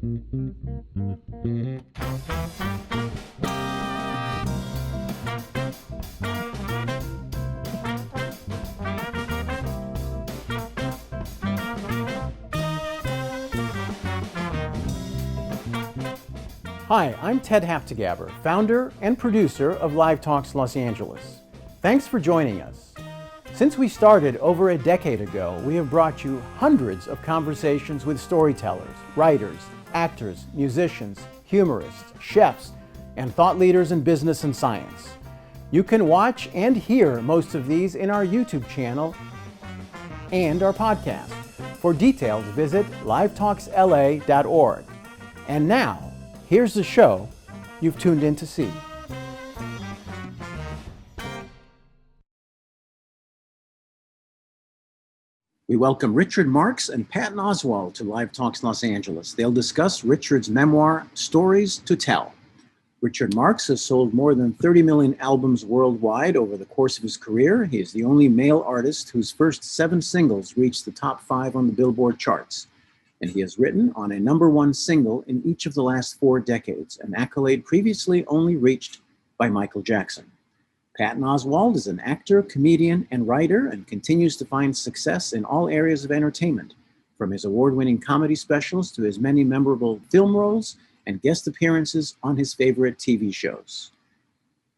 Hi, I'm Ted Haftegabber, founder and producer of Live Talks Los Angeles. Thanks for joining us. Since we started over a decade ago, we have brought you hundreds of conversations with storytellers, writers, actors, musicians, humorists, chefs, and thought leaders in business and science. You can watch and hear most of these in our YouTube channel and our podcast. For details, visit livetalksla.org. And now, here's the show you've tuned in to see. We welcome Richard Marx and Patton Oswalt to Live Talks Los Angeles. They'll discuss Richard's memoir, Stories to Tell. Richard Marx has sold more than 30 million albums worldwide over the course of his career. He is the only male artist whose first 7 singles reached the top 5 on the Billboard charts. And he has written on a #1 single in each of the last 4 decades, an accolade previously only reached by Michael Jackson. Patton Oswalt is an actor, comedian, and writer, and continues to find success in all areas of entertainment, from his award-winning comedy specials to his many memorable film roles and guest appearances on his favorite TV shows.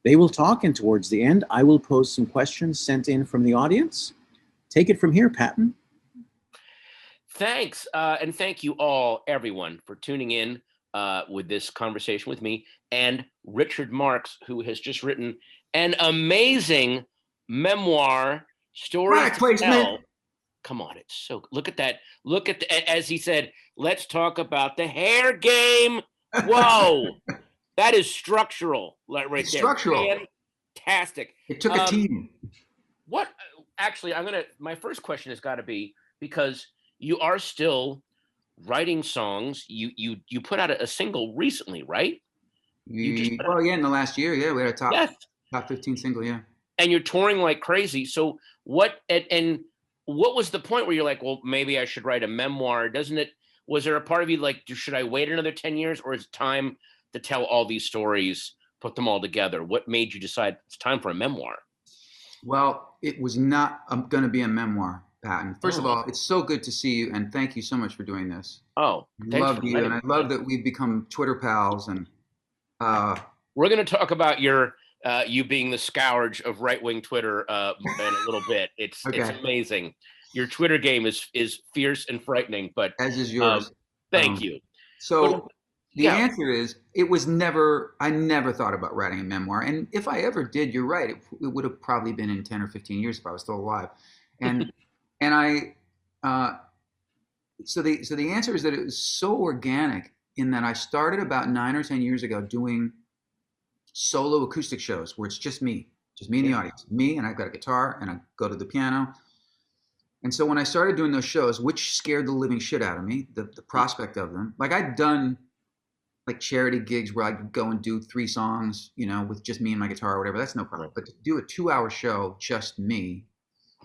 They will talk, and towards the end, I will pose some questions sent in from the audience. Take it from here, Patton. Thanks, and thank you all, everyone, for tuning in with this conversation with me and Richard Marx, who has just written an amazing memoir, Stories to Tell. Come on, it's so, look at that. Look at, as he said, let's talk about the hair game. Whoa, that is structural, right there. Structural. Fantastic. It took a team. What, actually, my first question has got to be, because you are still writing songs. You put out a single recently, right? In the last year, we had a top 15 single, yeah. And you're touring like crazy. So what was the point where you're like, well, maybe I should write a memoir? Was there a part of you like, should I wait another 10 years, or is it time to tell all these stories, put them all together? What made you decide it's time for a memoir? Well, it was not going to be a memoir, Patton. First of all, it's so good to see you, and thank you so much for doing this. Oh, I love you, and I love that we've become Twitter pals. And we're going to talk about you being the scourge of right-wing Twitter in a little bit. It's amazing. Your Twitter game is fierce and frightening, but as is yours. Thank you. So the answer is, I never thought about writing a memoir, and if I ever did, you're right, it would have probably been in 10 or 15 years if I was still alive. And so the answer is that it was so organic in that I started about 9 or 10 years ago doing solo acoustic shows where it's just me in the audience, and I've got a guitar and I go to the piano. And so when I started doing those shows, which scared the living shit out of me, the prospect of them, like I'd done like charity gigs where I'd go and do 3 songs, with just me and my guitar or whatever, that's no problem. But to do a 2-hour show, just me,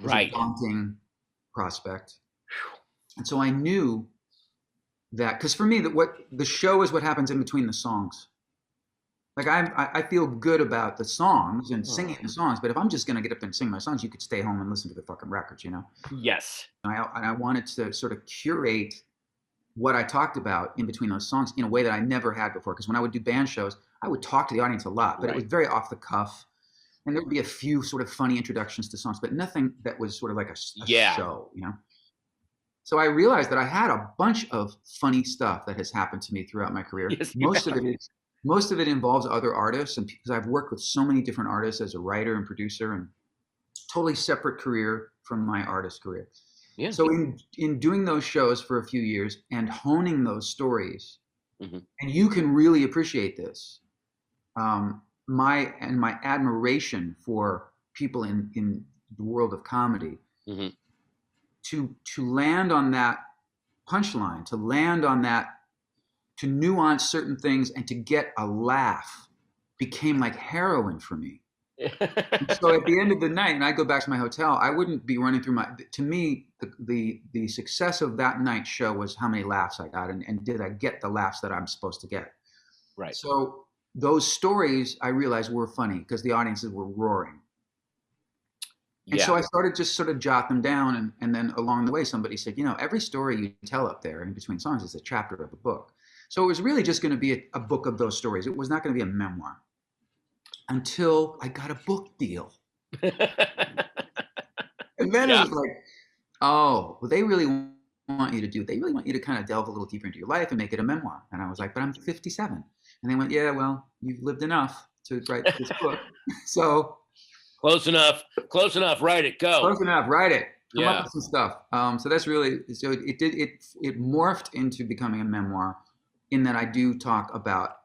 was a daunting prospect. And so I knew that, because for me, what the show is what happens in between the songs. Like I feel good about the songs and singing the songs, but if I'm just gonna get up and sing my songs, you could stay home and listen to the fucking records, Yes. And I wanted to sort of curate what I talked about in between those songs in a way that I never had before. Because when I would do band shows, I would talk to the audience a lot, but it was very off the cuff. And there would be a few sort of funny introductions to songs, but nothing that was sort of like a show, So I realized that I had a bunch of funny stuff that has happened to me throughout my career. Yes, Most of it involves other artists, and because I've worked with so many different artists as a writer and producer, and totally separate career from my artist career. Yeah. So in doing those shows for a few years and honing those stories, and you can really appreciate this, my admiration for people in the world of comedy, to land on that punchline, to land on that, to nuance certain things and to get a laugh became like heroin for me. So at the end of the night, and I go back to my hotel, I wouldn't be running through to me, the success of that night's show was how many laughs I got, and did I get the laughs that I'm supposed to get? Right. So those stories I realized were funny because the audiences were roaring. And so I started just sort of jot them down. And then along the way, somebody said, every story you tell up there in between songs is a chapter of a book. So it was really just going to be a book of those stories. It was not going to be a memoir until I got a book deal. And then it was like, oh, well, they really want you to kind of delve a little deeper into your life and make it a memoir. And I was like, but I'm 57. And they went, yeah, well, you've lived enough to write this book. So close enough, write it, go. Close enough, write it. Come up with some stuff. So that's really, so it morphed into becoming a memoir, in that I do talk about,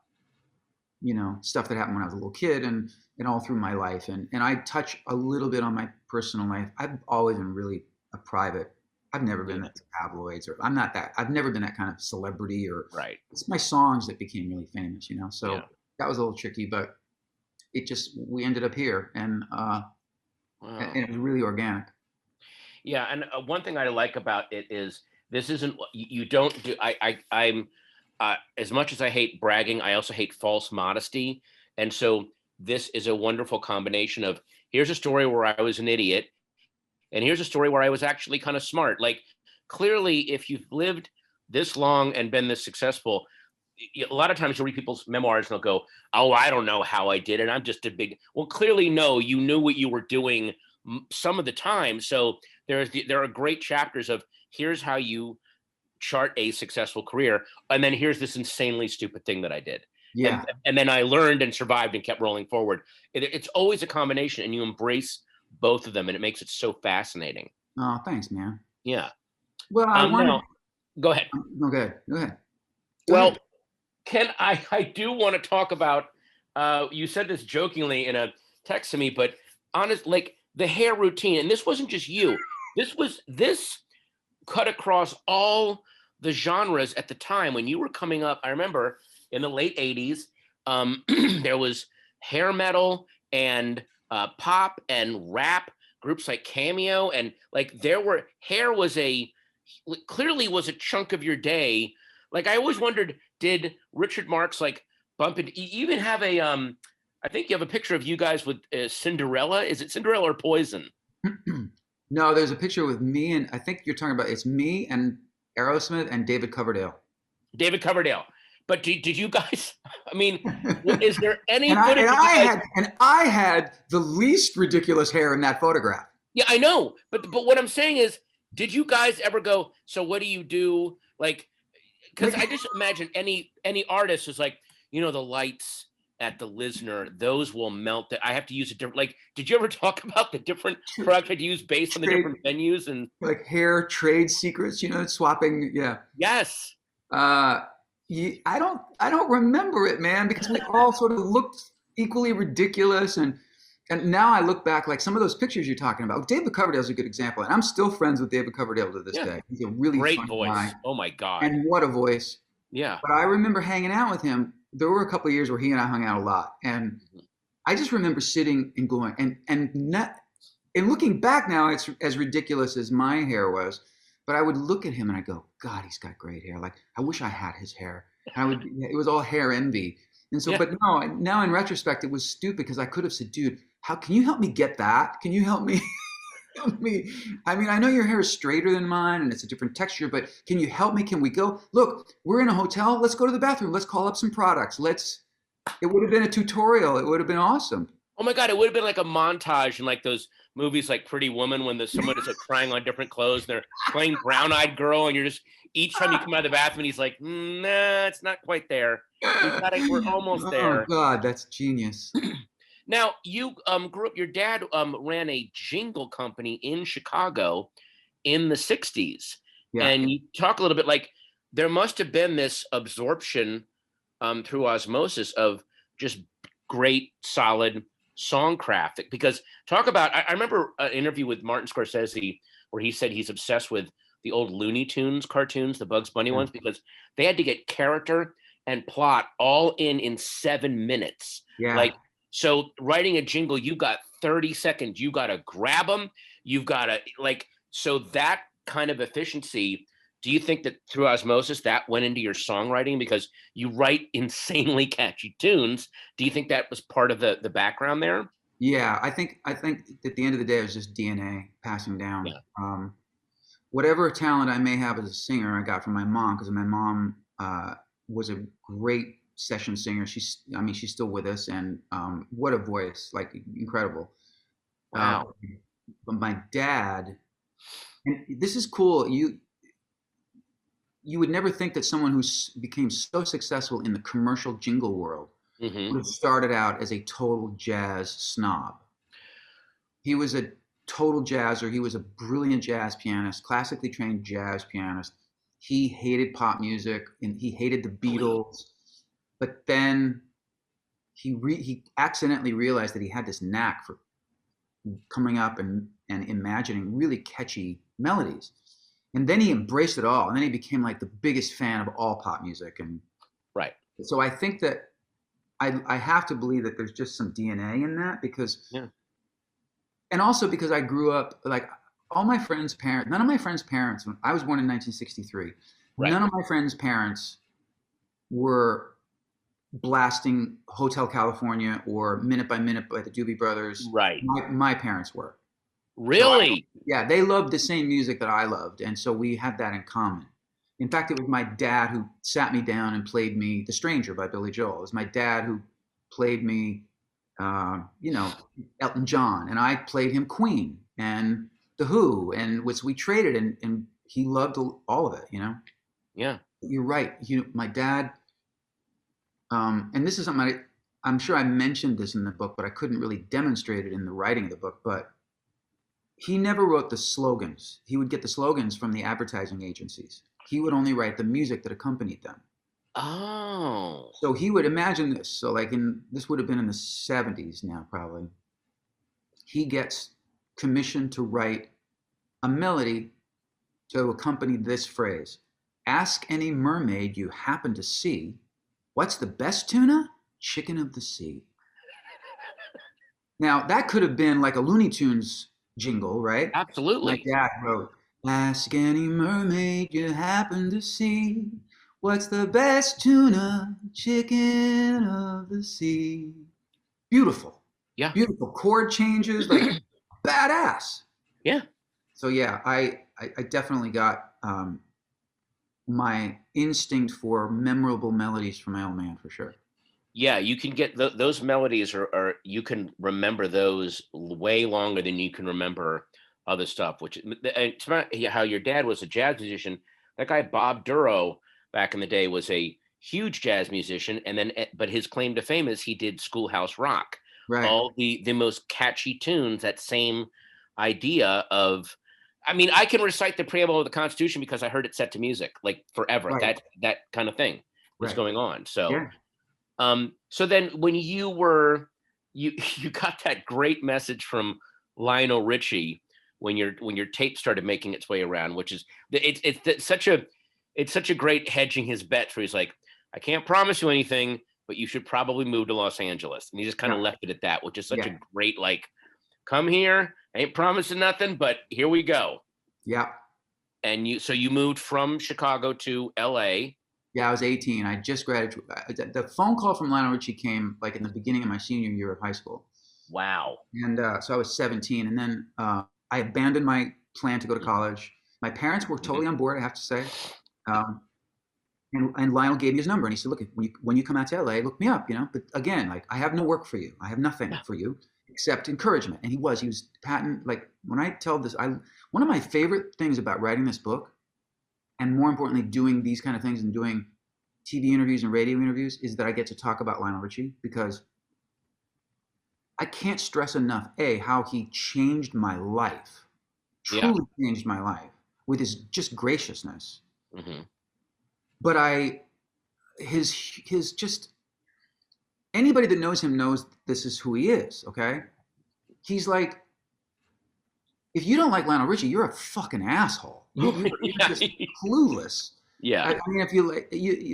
stuff that happened when I was a little kid and all through my life. And I touch a little bit on my personal life. I've always been really a private. I've never been into tabloids, or I've never been that kind of celebrity, or right. It's my songs that became really famous, so that was a little tricky, but we ended up here, and and it was really organic. Yeah. And one thing I like about it is this isn't, you don't do, I'm as much as I hate bragging, I also hate false modesty. And so this is a wonderful combination of, here's a story where I was an idiot, and here's a story where I was actually kind of smart. Like, clearly, if you've lived this long and been this successful, a lot of times you'll read people's memoirs and they'll go, oh, I don't know how I did it. I'm just well, clearly, no, you knew what you were doing some of the time. So there are great chapters of, here's how you chart a successful career. And then here's this insanely stupid thing that I did. Yeah. And then I learned and survived and kept rolling forward. It's always a combination, and you embrace both of them, and it makes it so fascinating. Oh, thanks, man. Yeah. Well, go ahead. No, go ahead. Well, Ken, I do want to talk about, you said this jokingly in a text to me, but honest, like the hair routine, and this wasn't just you. This cut across all the genres at the time when you were coming up. I remember in the late 80s, there was hair metal and pop and rap groups like Cameo, and like hair was clearly was a chunk of your day. Like, I always wondered, did Richard Marx like bump into, you even have I think you have a picture of you guys with Cinderella. Is it Cinderella or Poison? No, there's a picture with me, and I think you're talking about, it's me and Aerosmith and David Coverdale. David Coverdale. But did you guys, I mean, is there any footage? I had the least ridiculous hair in that photograph. Yeah, I know. But what I'm saying is, did you guys ever go, so what do you do? Like, because I just imagine any artist is like, the lights at the Lisner, those will melt. I have to use a different, like, did you ever talk about the different products I use based on the different venues and like hair trade secrets, swapping? Yeah. Yes. I don't remember it, man, because we all sort of looked equally ridiculous, and now I look back, like some of those pictures you're talking about. David Coverdale is a good example, and I'm still friends with David Coverdale to this day. He's a really great fun voice. guy. Oh my God! And what a voice! Yeah. But I remember hanging out with him. There were a couple of years where he and I hung out a lot, and I just remember sitting and going, and looking back now, it's as ridiculous as my hair was. But I would look at him and I go, God, he's got great hair. Like, I wish I had his hair. It was all hair envy. And so, But no, now in retrospect, it was stupid, because I could have said, dude, can you help me get that? Can you help me? I mean, I know your hair is straighter than mine and it's a different texture, but can you help me? Can we go? Look, we're in a hotel. Let's go to the bathroom. Let's call up some products. It would have been a tutorial. It would have been awesome. Oh my God, it would have been like a montage in like those movies like Pretty Woman, when someone is like trying on different clothes and they're playing Brown-Eyed Girl, and you're just, each time you come out of the bathroom, he's like, nah, it's not quite there. We're almost there. Oh God, that's genius. Now, you grew up, your dad ran a jingle company in Chicago in the 60s. Yeah. And you talk a little bit, like, there must have been this absorption through osmosis of just great, solid songcraft. Because talk about, I remember an interview with Martin Scorsese where he said he's obsessed with the old Looney Tunes cartoons, the Bugs Bunny ones, because they had to get character and plot all in 7 minutes. Yeah. Like, So writing a jingle, you got 30 seconds. You got to grab them. You've got to so that kind of efficiency. Do you think that through osmosis that went into your songwriting because you write insanely catchy tunes? Do you think that was part of the background there? Yeah, I think at the end of the day, it was just DNA passing down. Yeah. Whatever talent I may have as a singer, I got from my mom, because my mom was a great session singer. She's still with us, and what a voice, like incredible. Wow. But my dad, and this is cool. You would never think that someone who became so successful in the commercial jingle world Mm-hmm. would have started out as a total jazz snob. He was a total jazzer. He was a brilliant jazz pianist, classically trained jazz pianist. He hated pop music and he hated the Beatles. But then he accidentally realized that he had this knack for coming up and imagining really catchy melodies. And then he embraced it all. And then he became like the biggest fan of all pop music. And right. So I think that I have to believe that there's just some DNA in that because, and also because I grew up like all my friends' parents, none of my friends' parents, I was born in 1963, right. None of my friends' parents were blasting Hotel California or Minute by Minute by the Doobie Brothers. Right. My parents were. Really? So yeah, they loved the same music that I loved. And so we had that in common. In fact, it was my dad who sat me down and played me The Stranger by Billy Joel. It was my dad who played me, Elton John. And I played him Queen and The Who. And we traded and he loved all of it, Yeah. You're right. My dad, and this is something I'm sure I mentioned this in the book, but I couldn't really demonstrate it in the writing of the book. But he never wrote the slogans. He would get the slogans from the advertising agencies. He would only write the music that accompanied them. Oh. So he would imagine this. So this would have been in the 70s now, probably. He gets commissioned to write a melody to accompany this phrase. Ask any mermaid you happen to see, what's the best tuna? Chicken of the sea. Now, that could have been like a Looney Tunes jingle, right? Absolutely. My dad wrote, ask any mermaid you happen to see, what's the best tuna? Chicken of the sea. Beautiful. Yeah. Beautiful chord changes, like badass. Yeah. So yeah, I definitely got my instinct for memorable melodies from my old man for sure. Yeah, you can get those melodies are you can remember those way longer than you can remember other stuff, which it's not how your dad was a jazz musician. That guy, Bob Duro, back in the day was a huge jazz musician. And then, but his claim to fame is he did Schoolhouse Rock, right. All the most catchy tunes, that same idea of, I mean, I can recite the preamble of the Constitution because I heard it set to music like forever. Right. That kind of thing was going on. So, yeah. So then when you got that great message from Lionel Richie when your tape started making its way around, which is it's such a great hedging his bets where he's like, I can't promise you anything, but you should probably move to Los Angeles. And he just kind of left it at that, which is such a great, like, come here, ain't promising nothing, but here we go. Yeah. And you moved from Chicago to LA. Yeah, I was 18. I just graduated. The phone call from Lionel Richie came like in the beginning of my senior year of high school. Wow. And so I was 17. And then I abandoned my plan to go to college. My parents were totally on board, I have to say. And Lionel gave me his number. And he said, look, when you come out to LA, look me up, But again, like, I have no work for you. I have nothing for you except encouragement. And he was Patton, like, when I tell this, one of my favorite things about writing this book, and more importantly, doing these kind of things and doing TV interviews and radio interviews, is that I get to talk about Lionel Richie, because I can't stress enough, how he changed my life, truly changed my life with his just graciousness. Mm-hmm. But his just, anybody that knows him knows this is who he is, okay? He's like, if you don't like Lionel Richie, you're a fucking asshole. You're just clueless. Yeah. I mean, if you like,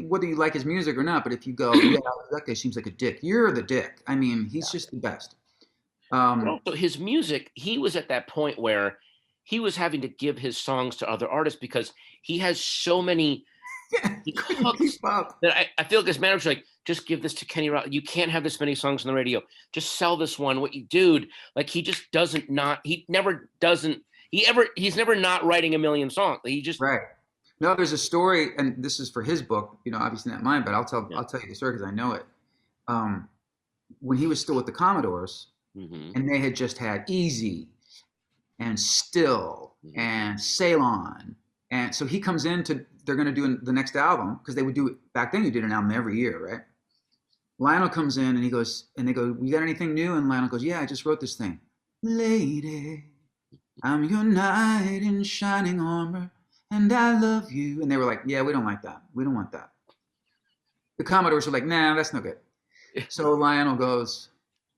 whether you like his music or not, but if you go, yeah, that guy seems like a dick. You're the dick. I mean, he's just the best. But also his music, he was at that point where he was having to give his songs to other artists because he has so many hooks that I feel like his manager's like, just give this to Kenny Rogers. You can't have this many songs on the radio. Just sell this one. What you, dude? Like he just doesn't not. He never doesn't. He's never not writing a million songs. He just right. No, there's a story, and this is for his book. You know, obviously not mine, but I'll tell you the story because I know it. When he was still with the Commodores, and they had just had Easy and Still and Ceylon, and so he comes in to. They're going to do the next album because they would do it back then. You did an album every year, right? Lionel comes in and he goes, and they go, "You got anything new?" And Lionel goes, "Yeah, I just wrote this thing. Lady, I'm your knight in shining armor, and I love you." And they were like, "Yeah, we don't like that. We don't want that." The Commodores were like, "Nah, that's no good." So Lionel goes,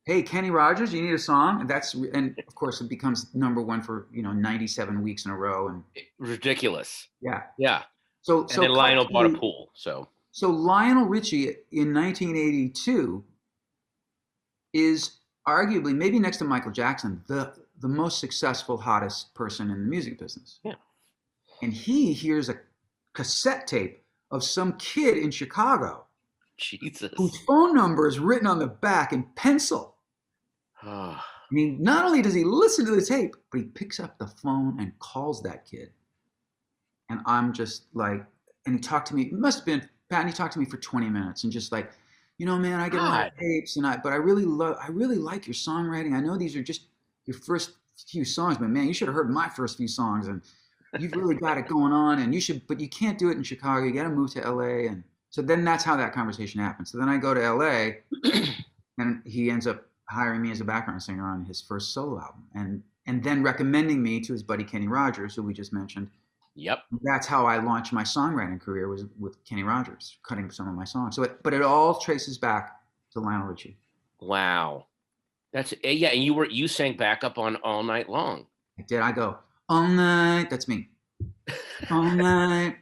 "Hey, Kenny Rogers, you need a song?" And of course it becomes #1 for 97 weeks in a row, and ridiculous. Yeah. So then Lionel bought a pool. So Lionel Richie in 1982 is arguably, maybe next to Michael Jackson, the most successful, hottest person in the music business. Yeah. And he hears a cassette tape of some kid in Chicago, Jesus, whose phone number is written on the back in pencil. I mean, not only does he listen to the tape, but he picks up the phone and calls that kid. And I'm just like, and he talked to me, it must have been, Patton, he talked to me for 20 minutes and just like, man, I get a lot of tapes but I really like your songwriting. I know these are just your first few songs, but man, you should have heard my first few songs and you've really got it going on and but you can't do it in Chicago. You got to move to LA. And so then that's how that conversation happened. So then I go to LA and he ends up hiring me as a background singer on his first solo album and then recommending me to his buddy Kenny Rogers, who we just mentioned. Yep. That's how I launched my songwriting career, was with Kenny Rogers, cutting some of my songs. But it all traces back to Lionel Richie. Wow. That's, yeah. And you sang backup on All Night Long. I did. I go, all night. That's me. All night.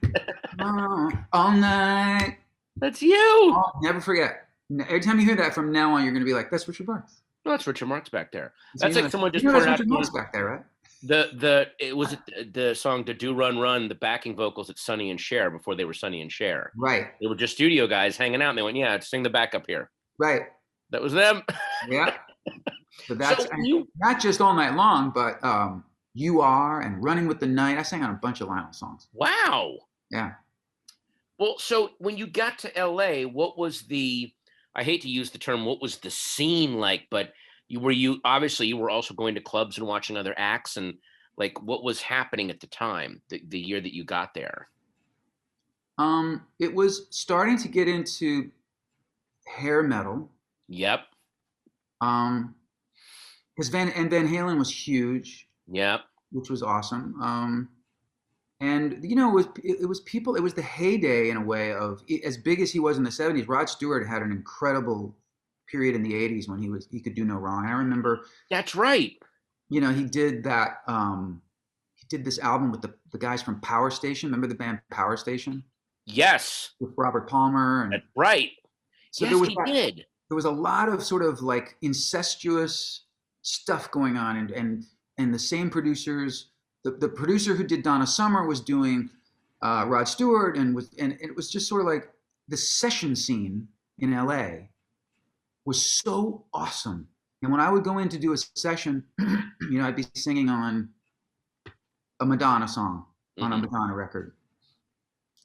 All night. That's you. Never forget. Every time you hear that from now on, you're going to be like, that's Richard Marx. No, that's Richard Marx back there. That's like someone just pointed out. Richard Marx back there, right? It was the song "To Do Run Run," the backing vocals at Sonny and Cher before they were Sonny and Cher. Right. They were just studio guys hanging out, and they went, "Yeah, sing the backup here." Right. That was them. Yeah. So that's not just All Night Long, but You Are and Running with the Night. I sang on a bunch of Lionel songs. Wow. Yeah. Well, so when you got to LA, what was I hate to use the term, what was the scene like, but you were also going to clubs and watching other acts, and like what was happening at the time, the year that you got there? It was starting to get into hair metal. Yep. Because Van Halen was huge. Yep. Which was awesome. And it was people. It was the heyday in a way of, as big as he was in the 70s. Rod Stewart had an incredible period in the 80s when he could do no wrong. I remember. That's right. He did that. He did this album with the guys from Power Station. Remember the band Power Station? Yes. With Robert Palmer. And, that's right. So yes, he did. There was a lot of sort of like incestuous stuff going on, and the same producers. The producer who did Donna Summer was doing Rod Stewart, and it was just sort of like the session scene in LA was so awesome. And when I would go in to do a session, I'd be singing on a Madonna song on a Madonna record.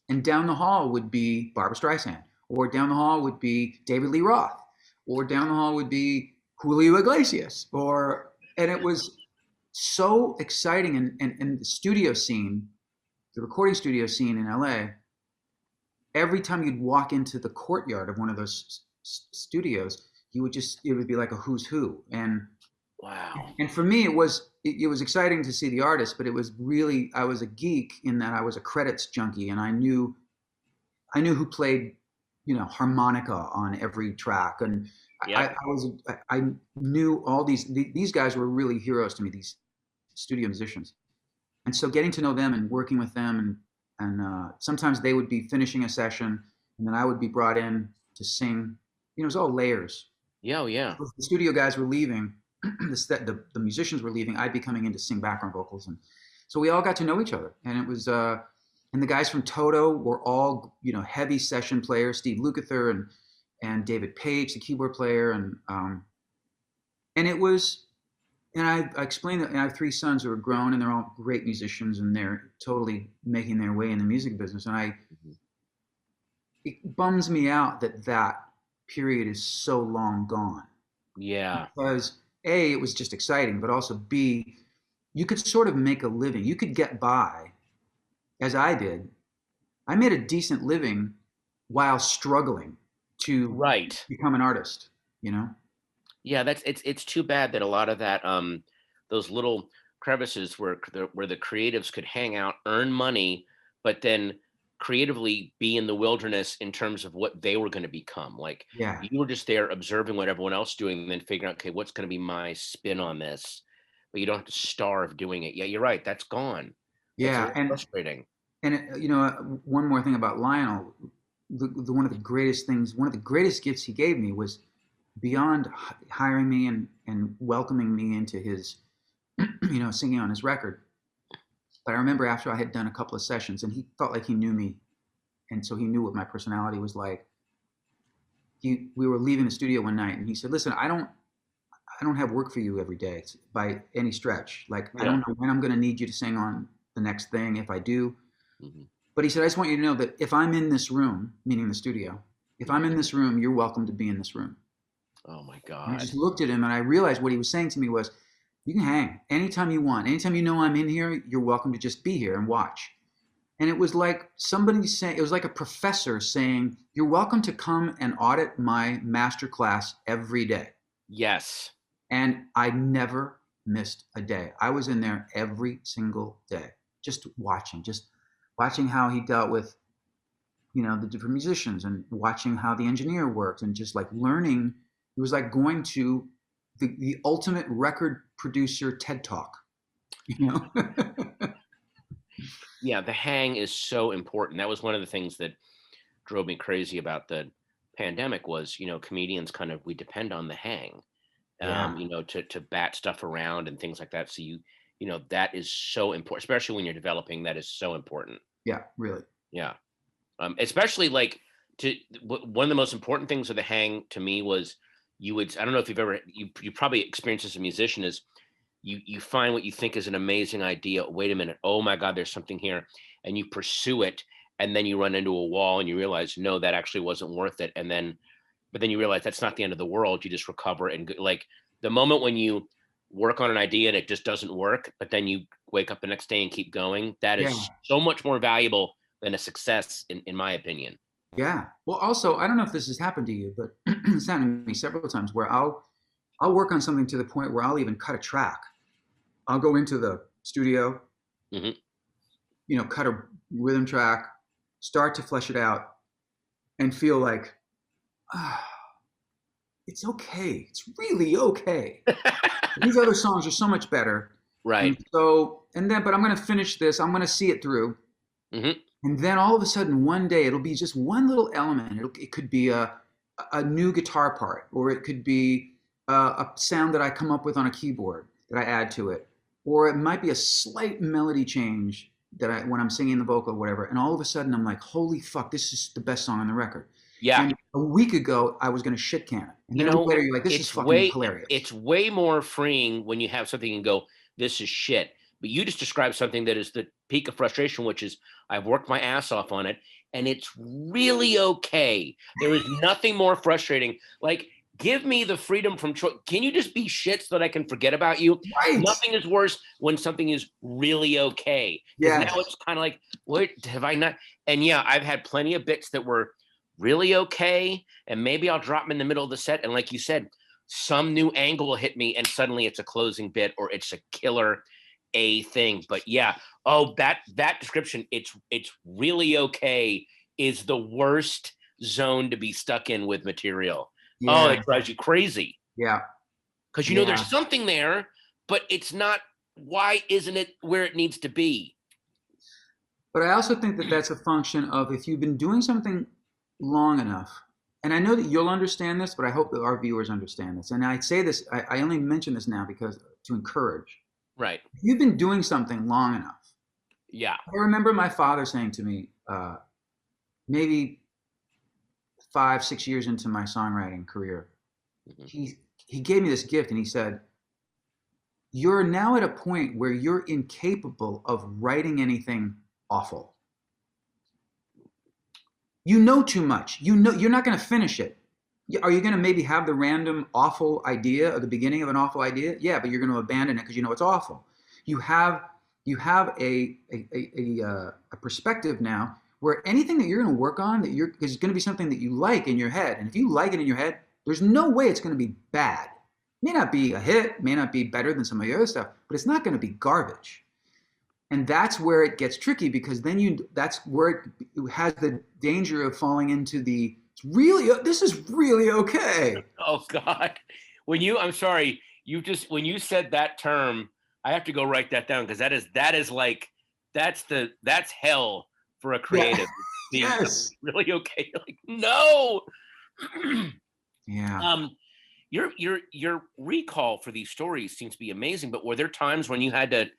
And down the hall would be Barbra Streisand, or down the hall would be David Lee Roth, or down the hall would be Julio Iglesias, and it was so exciting. And the studio scene, the recording studio scene in LA, every time you'd walk into the courtyard of one of those studios, it would be like a who's who. And wow. And for me, it was exciting to see the artist, but it was really, I was a geek in that I was a credits junkie, and I knew who played, harmonica on every track. And yeah. I knew all these guys were really heroes to me, these studio musicians. And so getting to know them and working with them, And sometimes they would be finishing a session, and then I would be brought in to sing. You know, it was all layers. Yeah, oh, yeah. The studio guys were leaving, the musicians were leaving. I'd be coming in to sing background vocals, and so we all got to know each other. And it was, and the guys from Toto were all, you know, heavy session players. Steve Lukather and David Page, the keyboard player, and it was. And I explained that I have 3 sons who are grown, and they're all great musicians, and they're totally making their way in the music business. And it bums me out that period is so long gone. Yeah. Because A, it was just exciting, but also B, you could sort of make a living. You could get by, as I did. I made a decent living while struggling to become an artist, you know? Yeah, it's too bad that a lot of that those little crevices where the creatives could hang out, earn money, but then creatively be in the wilderness in terms of what they were going to become. Like, you were just there observing what everyone else doing, and then figuring out, okay, what's going to be my spin on this? But you don't have to starve doing it. Yeah, you're right. That's gone. Yeah, and frustrating. And you know, one more thing about Lionel, one of the greatest gifts he gave me was, beyond hiring me and welcoming me into his, you know, singing on his record. But I remember after I had done a couple of sessions, and he felt like he knew me, and so he knew what my personality was like. We were leaving the studio one night, and he said, "Listen, I don't have work for you every day by any stretch. Like, I don't know when I'm going to need you to sing on the next thing, if I do." Mm-hmm. But he said, "I just want you to know that if I'm in this room," meaning the studio, "if I'm in this room, you're welcome to be in this room." Oh my God. And I just looked at him, and I realized what he was saying to me was, you can hang anytime you want. Anytime you know I'm in here, you're welcome to just be here and watch. And it was like somebody saying, it was like a professor saying, you're welcome to come and audit my master class every day. Yes. And I never missed a day. I was in there every single day, just watching how he dealt with, you know, the different musicians, and watching how the engineer worked, and just like learning. It was like going to the ultimate record producer TED Talk, you know? Yeah, the hang is so important. That was one of the things that drove me crazy about the pandemic was, you know, comedians we depend on the hang, you know, to bat stuff around and things like that. So you know, that is so important, especially when you're developing. That is so important. Yeah, really. Yeah. Especially like one of the most important things of the hang to me was, I don't know if you've ever, you probably experienced as a musician, is you find what you think is an amazing idea. Wait a minute. Oh my God, there's something here. And you pursue it. And then you run into a wall and you realize, no, that actually wasn't worth it. But then you realize that's not the end of the world. You just recover. And like the moment when you work on an idea and it just doesn't work, but then you wake up the next day and keep going, that is so much more valuable than a success, in my opinion. Yeah. Well, also, I don't know if this has happened to you, but it's happened to me several times where I'll work on something to the point where I'll even cut a track. I'll go into the studio, you know, cut a rhythm track, start to flesh it out, and feel like, it's okay. It's really okay. These other songs are so much better. Right. But I'm going to finish this. I'm going to see it through. Mm-hmm. And then all of a sudden, one day, it'll be just one little element. It could be a new guitar part, or it could be a sound that I come up with on a keyboard that I add to it, or it might be a slight melody change when I'm singing the vocal or whatever. And all of a sudden, I'm like, holy fuck, this is the best song on the record. Yeah. And a week ago, I was going to shit can it. And then later, you're like, this is fucking hilarious. It's way more freeing when you have something and go, this is shit. But you just described something that is the peak of frustration, which is I've worked my ass off on it, and it's really okay. There is nothing more frustrating. Like, give me the freedom from choice. Can you just be shit so that I can forget about you? Right. Nothing is worse when something is really okay. Yeah. Now it's kind of like, what have I not? And yeah, I've had plenty of bits that were really okay, and maybe I'll drop them in the middle of the set, and like you said, some new angle will hit me, and suddenly it's a closing bit or it's a killer thing. But yeah, that description, it's really okay, is the worst zone to be stuck in with material. Yeah. Oh, it drives you crazy. Yeah. Because you know there's something there, but it's not. Why isn't it where it needs to be? But I also think that that's a function of if you've been doing something long enough, and I know that you'll understand this, but I hope that our viewers understand this. And I say this, I only mention this now because to encourage. Right. If you've been doing something long enough. Yeah. I remember my father saying to me, maybe 5, 6 years into my songwriting career, he gave me this gift and he said, "You're now at a point where you're incapable of writing anything awful. You know too much. You know you're not going to finish it. Are you going to maybe have the random awful idea at the beginning of an awful idea? Yeah, but you're going to abandon it because you know it's awful. You have a perspective now where anything that you're going to work on is going to be something that you like in your head. And if you like it in your head, there's no way it's going to be bad. May not be a hit, may not be better than some of the other stuff, but it's not going to be garbage. And that's where it gets tricky because then that's where it has the danger of falling into this is really okay. Oh God. I'm sorry, when you said that term, I have to go write that down because that's hell for a creative. Yeah. Yes. Really okay. Like, no. Yeah. Your recall for these stories seems to be amazing, but were there times when you had to,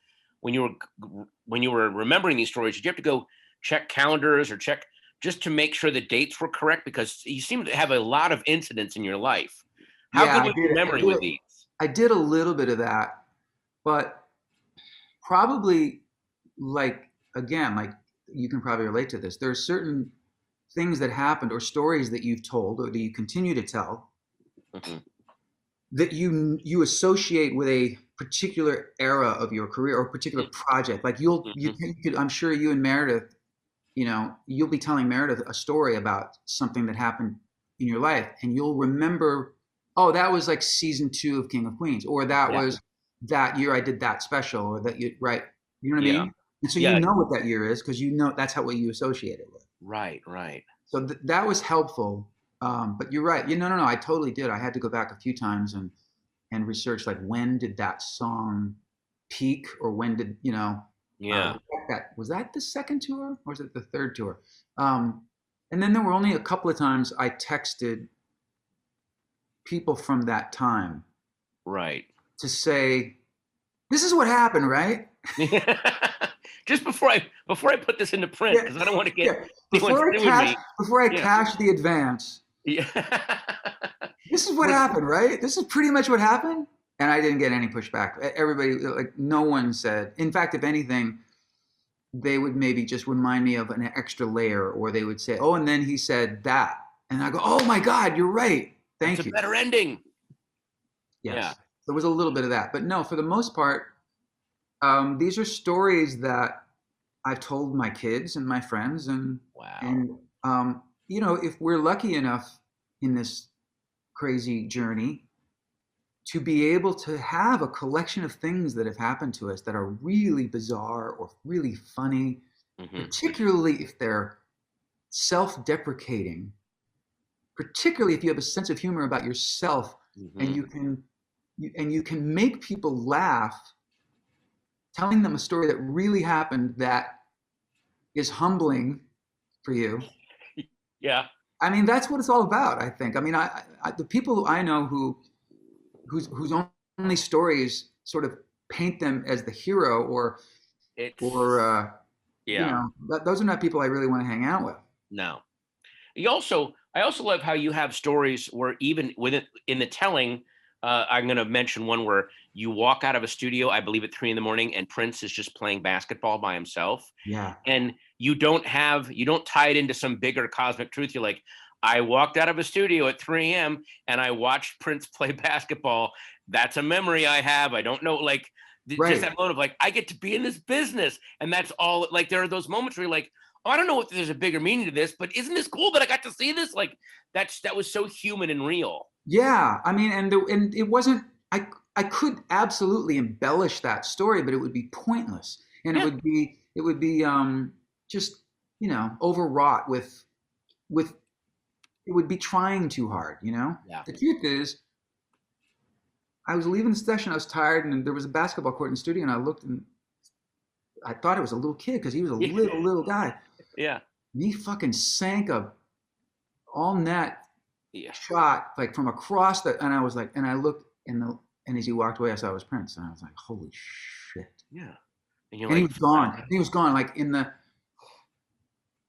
when you were remembering these stories, did you have to go check calendars or check just to make sure the dates were correct? Because you seem to have a lot of incidents in your life. How good was your memory with these? I did a little bit of that, but probably like you can probably relate to this. There are certain things that happened or stories that you've told or that you continue to tell that you associate with a particular era of your career or a particular project. Like I'm sure you and Meredith, you'll be telling Meredith a story about something that happened in your life and you'll remember, oh, that was like season 2 of King of Queens, or that was that year I did that special, or that you know what I mean? And so you know what that year is because that's what you associate it with. Right. So that was helpful. But you're right. No, I totally did. I had to go back a few times and research like when did that song peak or when did was that the second tour or was it the third tour? And then there were only a couple of times I texted people from that time, right, to say, "This is what happened," right? Just before I put this into print because I don't want to get before I cash the advance. Yeah. This is what happened, right? This is pretty much what happened. And I didn't get any pushback. Everybody, like, no one said. In fact, if anything, they would maybe just remind me of an extra layer, or they would say, "Oh, and then he said that," and I go, "Oh my God, you're right. Thank you." It's a better ending. Yes. Yeah. There was a little bit of that, but no, for the most part, these are stories that I've told my kids and my friends, and if we're lucky enough in this crazy journey to be able to have a collection of things that have happened to us that are really bizarre or really funny, particularly if they're self-deprecating, particularly if you have a sense of humor about yourself, and you can make people laugh telling them a story that really happened that is humbling for you. Yeah. I mean, that's what it's all about, I think. I mean, the people I know whose only stories sort of paint them as the hero those are not people I really want to hang out with. No. I also love how you have stories where even in the telling, I'm going to mention one where you walk out of a studio, I believe at 3 a.m, and Prince is just playing basketball by himself. Yeah. And you don't tie it into some bigger cosmic truth. You're like, I walked out of a studio at 3 a.m. and I watched Prince play basketball. That's a memory I have. I don't know, like, just that moment of like, I get to be in this business. And that's all. Like, there are those moments where you're like, oh, I don't know if there's a bigger meaning to this, but isn't this cool that I got to see this? Like, that was so human and real. Yeah, I mean, and it wasn't. I could absolutely embellish that story, but it would be pointless, and it would be just overwrought with. It would be trying too hard, Yeah. The truth is, I was leaving the session. I was tired, and there was a basketball court in the studio, and I looked, and I thought it was a little kid because he was a little guy. Yeah. And he fucking sank a all net Yeah. shot like from across the, and I was like, and I looked and as he walked away, I saw it was Prince, and I was like, holy shit. Yeah. And you're And like, he was gone. He was gone. Like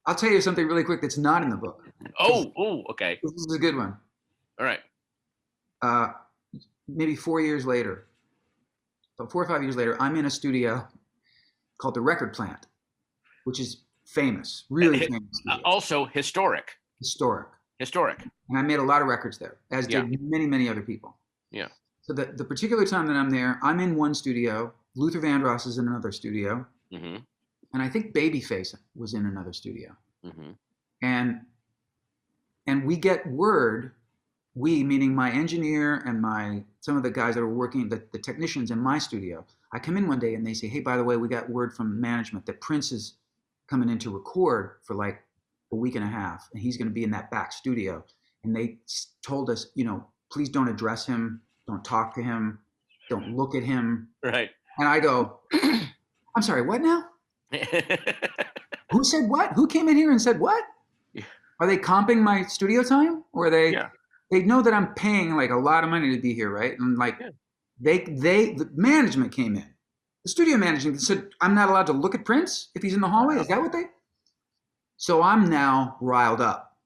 I'll tell you something really quick that's not in the book. oh, okay. This is a good one. All right. Maybe 4 years later, about 4 or 5 years later, I'm in a studio called the Record Plant, which is famous, really famous. Also historic. Historic. And I made a lot of records there, as did many, many other people. Yeah. So the particular time that I'm there, I'm in one studio. Luther Vandross is in another studio. Mm-hmm. And I think Babyface was in another studio. Mm-hmm. And we get word, we meaning my engineer and some of the guys that are working, the technicians in my studio. I come in one day and they say, hey, by the way, we got word from management that Prince is coming in to record for like a week and a half, and he's going to be in that back studio. And they told us, please don't address him, don't talk to him, don't look at him. Right. And I go, I'm sorry, what now? Who said what? Who came in here and said what? Yeah. Are they comping my studio time? Or are they? Yeah. They know that I'm paying like a lot of money to be here, right? And like the management came in. The studio management said, I'm not allowed to look at Prince if he's in the hallway. Is that what they? So I'm now riled up.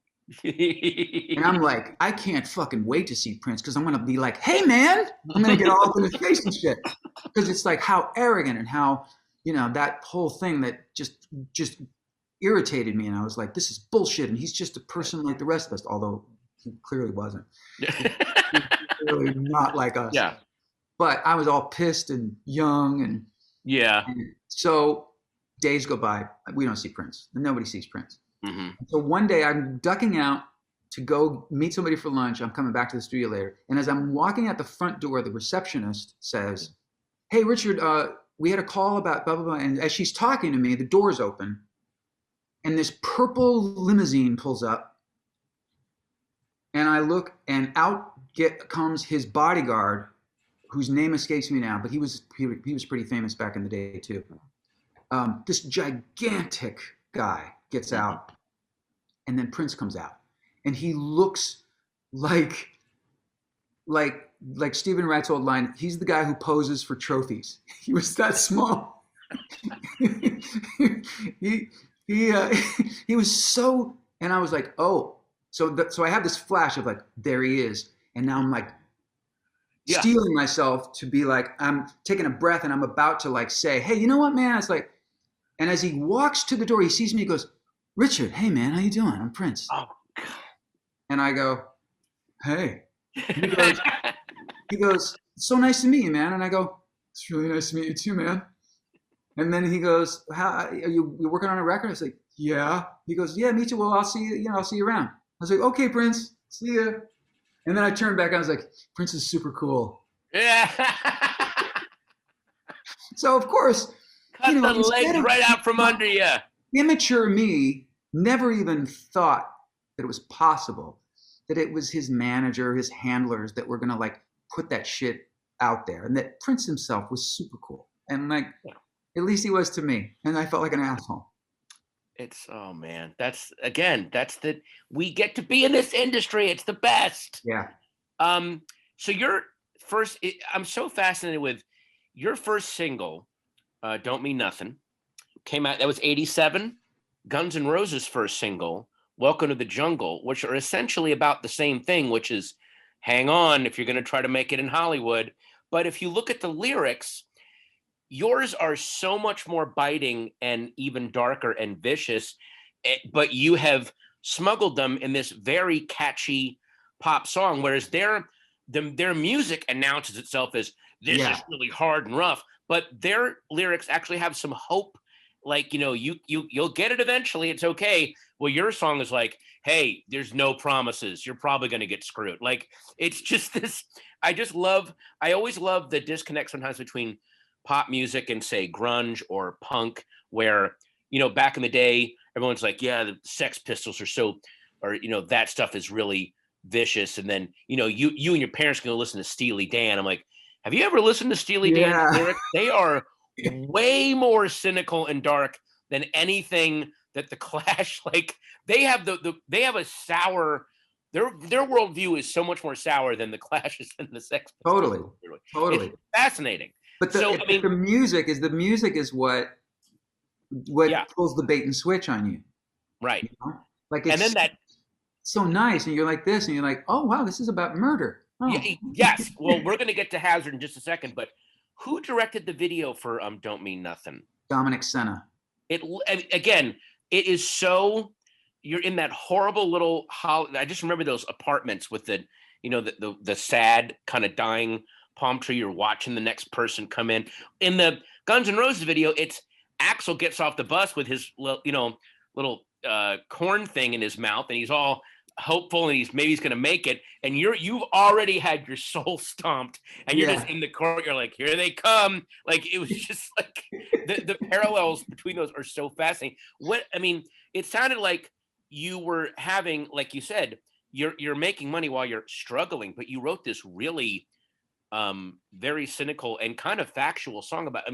And I'm like, I can't fucking wait to see Prince because I'm going to be like, hey, man, I'm going to get all up in his face and shit. Because it's like how arrogant and how, that whole thing that just irritated me. And I was like, this is bullshit. And he's just a person like the rest of us, although he clearly wasn't. He's clearly not like us. Yeah. But I was all pissed and young. And so days go by. We don't see Prince. Nobody sees Prince. Mm-hmm. So one day I'm ducking out to go meet somebody for lunch. I'm coming back to the studio later. And as I'm walking out the front door, the receptionist says, hey, Richard, we had a call about blah, blah, blah. And as she's talking to me, the door's open. And this purple limousine pulls up. And I look, and out comes his bodyguard, whose name escapes me now, but he was pretty famous back in the day too. This gigantic guy gets out, and then Prince comes out, and he looks like Stephen Wright's old line. He's the guy who poses for trophies. He was that small. he was so, and I was like, oh, so I have this flash of like, there he is, and now I'm like stealing myself to be like, I'm taking a breath, and I'm about to like say, hey, you know what, man? It's like. And as he walks to the door, he sees me, he goes, Richard, hey, man, how you doing? I'm Prince. Oh, God. And I go, hey. He goes, it's so nice to meet you, man. And I go, it's really nice to meet you too, man. And then he goes, how are you working on a record? I was like, yeah. He goes, yeah, me too. Well, I'll see you, I'll see you around. I was like, okay, Prince, see ya. And then I turned back and I was like, Prince is super cool. Yeah. So, of course, cut the legs right out from under you. Immature me never even thought that it was possible that it was his manager, his handlers that were going to like put that shit out there, and that Prince himself was super cool. And like, at least he was to me. And I felt like an asshole. It's, oh man, we get to be in this industry. It's the best. Yeah. So I'm so fascinated with your first single, Don't Mean Nothing, came out, that was 87. Guns N' Roses' first single, Welcome to the Jungle, which are essentially about the same thing, which is hang on if you're going to try to make it in Hollywood. But if you look at the lyrics, yours are so much more biting and even darker and vicious, but you have smuggled them in this very catchy pop song, whereas their music announces itself as this is really hard and rough, but their lyrics actually have some hope. Like, you'll get it eventually. It's okay. Well, your song is like, hey, there's no promises. You're probably going to get screwed. Like, it's just this, I always love the disconnect sometimes between pop music and say grunge or punk, where, back in the day, everyone's like, yeah, the Sex Pistols that stuff is really vicious. And then, you and your parents can go listen to Steely Dan. I'm like, have you ever listened to Steely Dan's lyrics? They are way more cynical and dark than anything that the Clash, like they have they have a sour, their worldview is so much more sour than the Clash's and the Sex Pistols. Totally. It's fascinating. But the music is what pulls the bait and switch on you. Right. You know? Like it's and then that so nice, and you're like this, and you're like, oh wow, this is about murder. Oh. Yes. Well, we're gonna get to Hazard in just a second, but who directed the video for Don't Mean Nothing? Dominic Senna. Again, it is so, you're in that horrible little I just remember those apartments with the, you know, the sad kind of dying palm tree. You're watching the next person come in. In the Guns N' Roses video, it's Axl gets off the bus with his, you know, little corn thing in his mouth, and he's all hopeful, and he's gonna make it, and you've already had your soul stomped, and you're just in the court. You're like, here they come. Like, it was just like the parallels between those are so fascinating. It sounded like you were having, like you said, you're making money while you're struggling, but you wrote this really very cynical and kind of factual song about,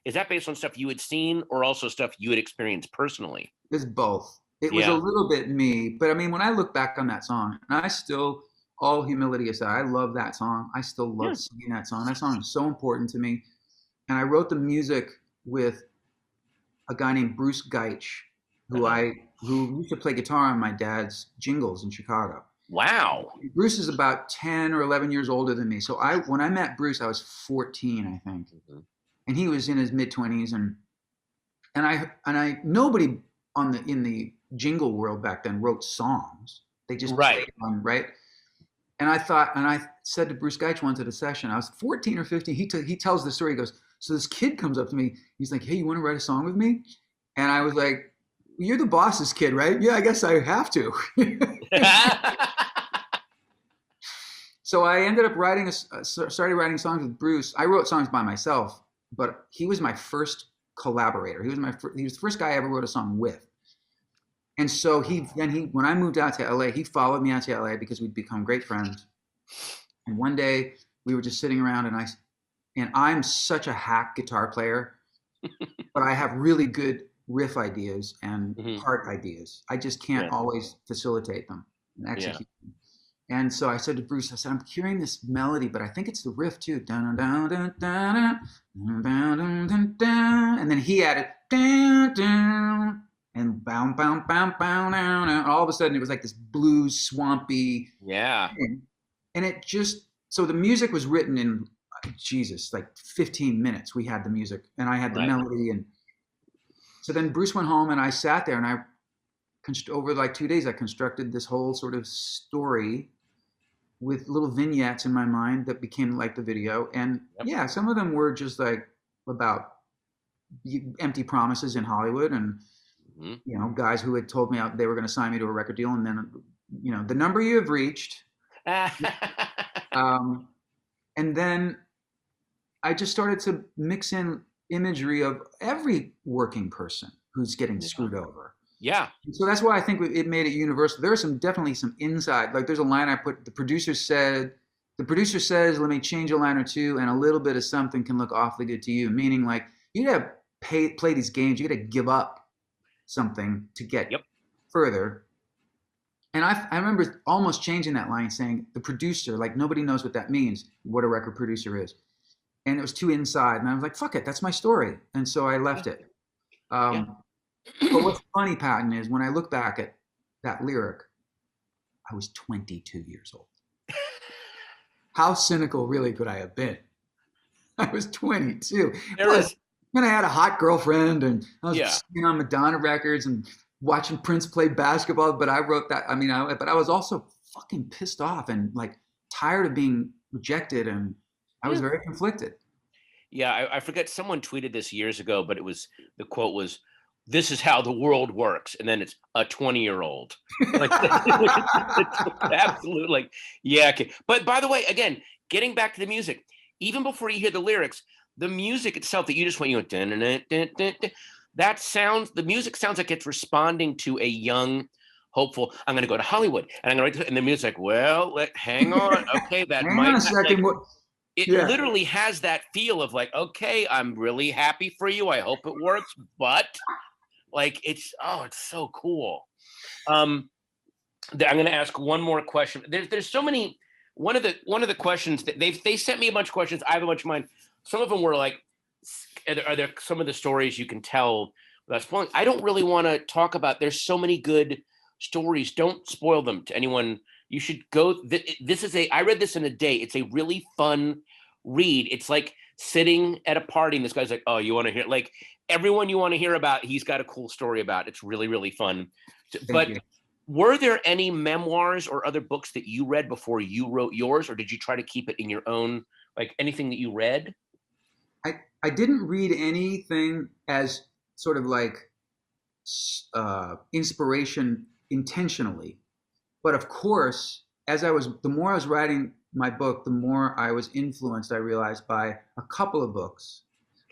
is that based on stuff you had seen or also stuff you had experienced personally? It's both. It was a little bit me, but when I look back on that song, and I still, all humility aside, I love that song. I still love singing that song. That song is so important to me. And I wrote the music with a guy named Bruce Geitch, who used to play guitar on my dad's jingles in Chicago. Wow. Bruce is about 10 or 11 years older than me. So when I met Bruce, I was 14, I think. Mm-hmm. And he was in his mid-20s, and nobody in the jingle world back then wrote songs. They just played them, right? And I said to Bruce Geitch once at a session, I was 14 or 15. He tells the story. He goes, so this kid comes up to me. He's like, hey, you want to write a song with me? And I was like, you're the boss's kid, right? Yeah, I guess I have to. So I ended up started writing songs with Bruce. I wrote songs by myself, but he was my first collaborator. He was the first guy I ever wrote a song with. And so when I moved out to LA, he followed me out to LA because we'd become great friends. And one day we were just sitting around, and I'm such a hack guitar player, but I have really good riff ideas and part ideas. I just can't always facilitate them and execute them. And so I said to Bruce, I said, I'm hearing this melody, but I think it's the riff too. And then he added, and bow, bow, bow, bow, now. And all of a sudden it was like this blues, swampy. Yeah. Thing. And it just, so the music was written in, like 15 minutes. We had the music and I had the melody. And so then Bruce went home and I sat there, and over like 2 days, I constructed this whole sort of story with little vignettes in my mind that became like the video. And some of them were just like about empty promises in Hollywood, and guys who had told me they were going to sign me to a record deal, and then the number you have reached. And then I just started to mix in imagery of every working person who's getting screwed over. Yeah. So that's why I think it made it universal. There's definitely some inside, like there's a line I put, the producer says, let me change a line or two, and a little bit of something can look awfully good to you. Meaning, like, you gotta play these games, you gotta give up something to get further. And I remember almost changing that line, saying the producer, like nobody knows what that means, what a record producer is. And it was too inside, and I was like, fuck it, that's my story. And so I left it. But what's funny, Patton, is when I look back at that lyric, I was 22 years old. How cynical really could I have been? I was 22. And I had a hot girlfriend, and I was singing on Madonna records and watching Prince play basketball. But I wrote that. But I was also fucking pissed off and like tired of being rejected, and I was very conflicted. Yeah, I forget, someone tweeted this years ago, but the quote was, "This is how the world works," and then it's a 20-year-old. Like, absolutely, like, yeah. Okay. But by the way, again, getting back to the music, even before you hear the lyrics, the music itself that you just went, the music sounds like it's responding to a young, hopeful, I'm going to go to Hollywood, and I'm going to write this, and the music's like, well, hang on, okay, that hang on a second. it Yeah. literally has that feel of like, okay, I'm really happy for you. I hope it works, but like it's so cool. I'm going to ask one more question. There's so many. One of the questions that they sent me a bunch of questions. I have a bunch of mine. Some of them were like, are there some of the stories you can tell without spoiling? I don't really want to talk about. There's so many good stories. Don't spoil them to anyone. You should go. This is I read this in a day. It's a really fun read. It's like sitting at a party and this guy's like, oh, you want to hear, like, everyone you want to hear about, he's got a cool story about. It's really, really fun. But were there any memoirs or other books that you read before you wrote yours, or did you try to keep it in your own, like anything that you read? I didn't read anything as sort of like inspiration intentionally. But of course, the more I was writing my book, the more I was influenced, I realized, by a couple of books.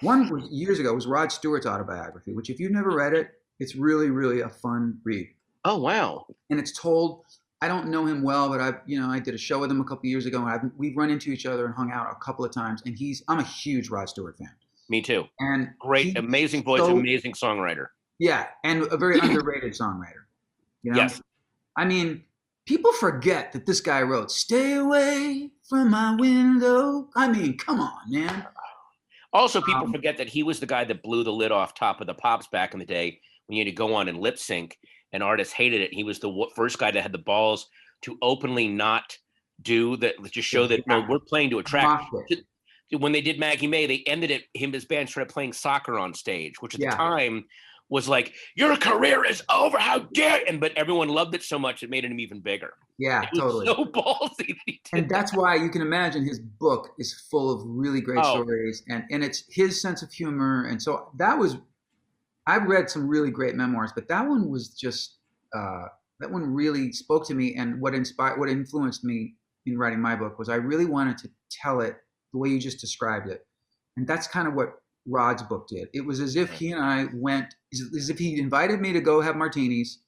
One was years ago, was Rod Stewart's autobiography, which if you've never read it, it's really, really a fun read. Oh, wow. And it's told, I don't know him well, but I did a show with him a couple of years ago, and we've run into each other and hung out a couple of times. And I'm a huge Rod Stewart fan. Me too. And great, amazing voice, amazing songwriter. Yeah, and a very underrated songwriter. You know? Yes. I mean, people forget that this guy wrote "Stay Away from My Window." I mean, come on, man. Also, people forget that he was the guy that blew the lid off Top of the Pops back in the day when you had to go on and lip sync, and artists hated it. He was the first guy that had the balls to openly not do that, to show that no, we're playing to attract. When they did Maggie May, they ended it. His band started playing soccer on stage, which at the time was like, "Your career is over. How dare!" But everyone loved it so much it made him even bigger. Yeah, totally. So ballsy. And that's why you can imagine his book is full of really great stories, and it's his sense of humor. And so I've read some really great memoirs, but that one was just that one really spoke to me. And what influenced me in writing my book was I really wanted to tell it the way you just described it. And that's kind of what Rod's book did. It was as if he and I as if he invited me to go have martinis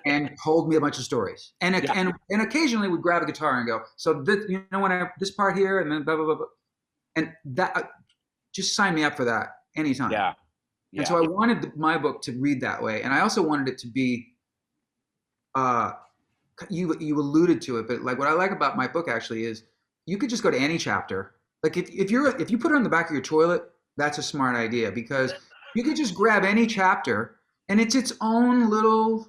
and told me a bunch of stories. And occasionally would grab a guitar and go, so this, when I this part here, and then blah, blah, blah, blah. And that, just sign me up for that anytime. Yeah. And so I wanted my book to read that way. And I also wanted it to be, you alluded to it, but like what I like about my book actually is you could just go to any chapter. Like if you put it on the back of your toilet, that's a smart idea, because you could just grab any chapter and it's its own little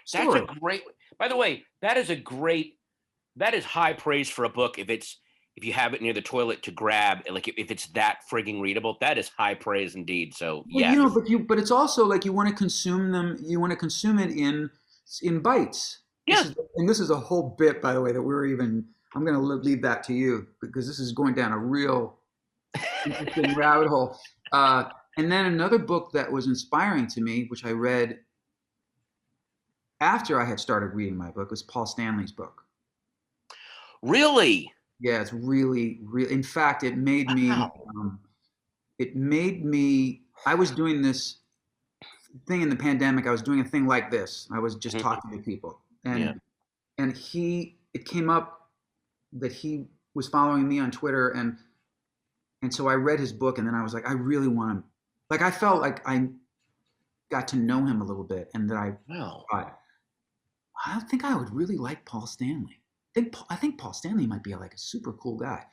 story. That's a great, by the way, that is high praise for a book. If you have it near the toilet to grab, like if it's that frigging readable, that is high praise indeed. So yeah. But it's also like you want to consume them. You want to consume it in bites. Yeah. This is a whole bit, by the way, that I'm going to leave that to you, because this is going down a real interesting rabbit hole. And then another book that was inspiring to me, which I read after I had started reading my book, was Paul Stanley's book. Really? Yeah, it's really, really. In fact, it made me. I was doing this thing in the pandemic. I was doing a thing like this. I was just talking to people, and it came up that he was following me on Twitter, and so I read his book, and then I was like, I really want to. Like, I felt like I got to know him a little bit, and that I think I would really like Paul Stanley. I think Paul Stanley might be like a super cool guy.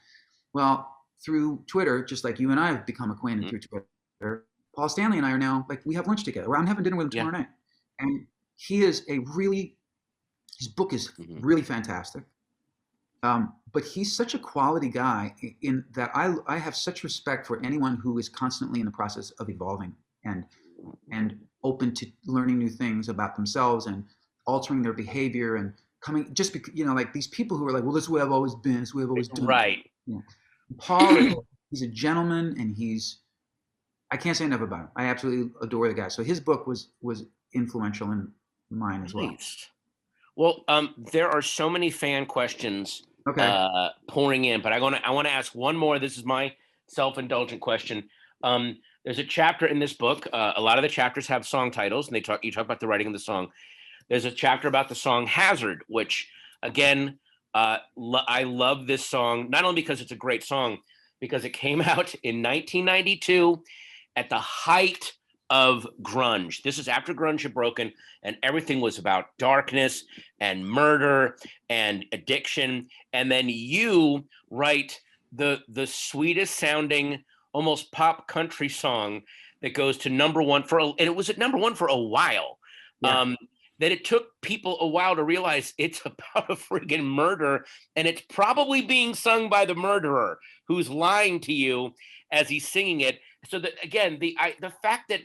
Well, through Twitter, just like you and I have become acquainted through Twitter, Paul Stanley and I are now, like, we have lunch together. I'm having dinner with him tomorrow night. And his book is really fantastic. But he's such a quality guy in that I have such respect for anyone who is constantly in the process of evolving and open to learning new things about themselves and altering their behavior and coming, just because, like these people who are like, well, this is the way I've always been, this is the way I've always done. Right. Yeah. Paul, he's a gentleman, and I can't say enough about him. I absolutely adore the guy. So his book was influential in mine as well. Well, there are so many fan questions pouring in, but I want to ask one more. This is my self-indulgent question. There's a chapter in this book. A lot of the chapters have song titles, and you talk about the writing of the song. There's a chapter about the song Hazard, which, again, I love this song, not only because it's a great song, because it came out in 1992 at the height of grunge. This is after grunge had broken and everything was about darkness and murder and addiction. And then you write the sweetest sounding, almost pop country song that goes to #1 and it was at #1 for a while. Yeah. That it took people a while to realize it's about a friggin' murder, and it's probably being sung by the murderer who's lying to you as he's singing it. So that, again, the fact that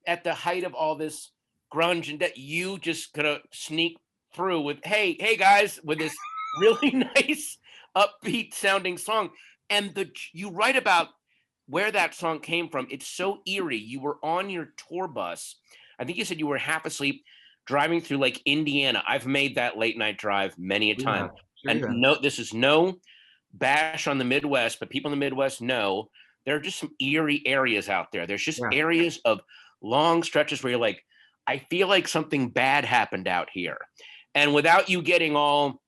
at the height of all this grunge and that you just gonna sneak through with hey guys, with this really nice upbeat sounding song, and you write about where that song came from. It's so eerie. You were on your tour bus. I think you said you were half asleep driving through like Indiana. I've made that late night drive many a time. No, this is no bash on the Midwest, but people in the Midwest know there are just some eerie areas out there. There's just areas of long stretches where you're like, I feel like something bad happened out here. And without you getting all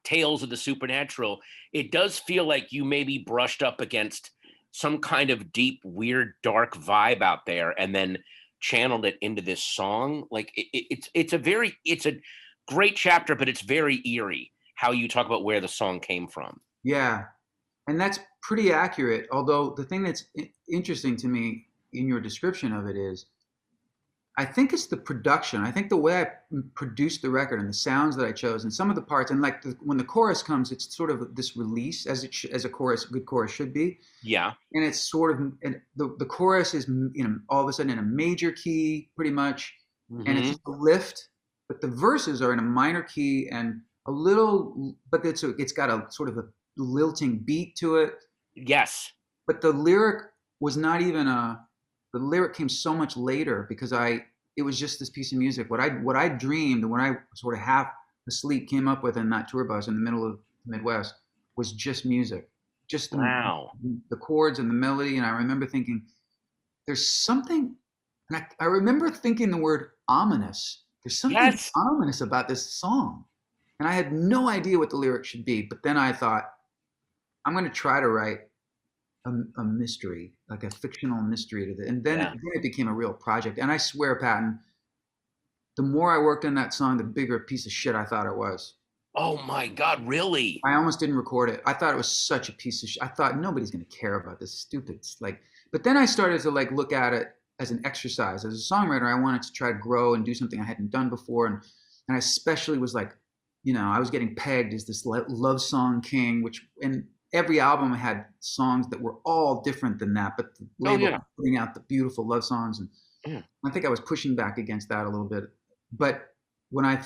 tales of the supernatural, it does feel like you maybe brushed up against some kind of deep, weird, dark vibe out there and then channeled it into this song. Like it's a great chapter, but it's very eerie how you talk about where the song came from. Yeah. And that's pretty accurate. Although the thing that's interesting to me in your description of it is, I think it's the production. I think the way I produced the record and the sounds that I chose and some of the parts, and like when the chorus comes, it's sort of this release as a chorus, good chorus should be. Yeah. And it's sort of, and the chorus is, all of a sudden in a major key pretty much. Mm-hmm. And it's a lift, but the verses are in a minor key and a little, but it's got a sort of a lilting beat to it. Yes. But the lyric was not even the lyric came so much later because it was just this piece of music. What I dreamed when I sort of half asleep came up with in that tour bus in the middle of the Midwest was just music, just the chords and the melody. And I remember thinking, there's something, and I remember thinking the word ominous. There's something ominous about this song. And I had no idea what the lyrics should be. But then I thought, I'm going to try to write a mystery, like a fictional mystery to it. And then it became a real project. And I swear, Patton, the more I worked on that song, the bigger a piece of shit I thought it was. Oh my God, really? I almost didn't record it. I thought it was such a piece of shit. I thought nobody's going to care about this stupid, but then I started to look at it as an exercise. As a songwriter, I wanted to try to grow and do something I hadn't done before. And I especially was I was getting pegged as this love song king, and every album had songs that were all different than that, but the label was putting out the beautiful love songs. And I think I was pushing back against that a little bit. But when I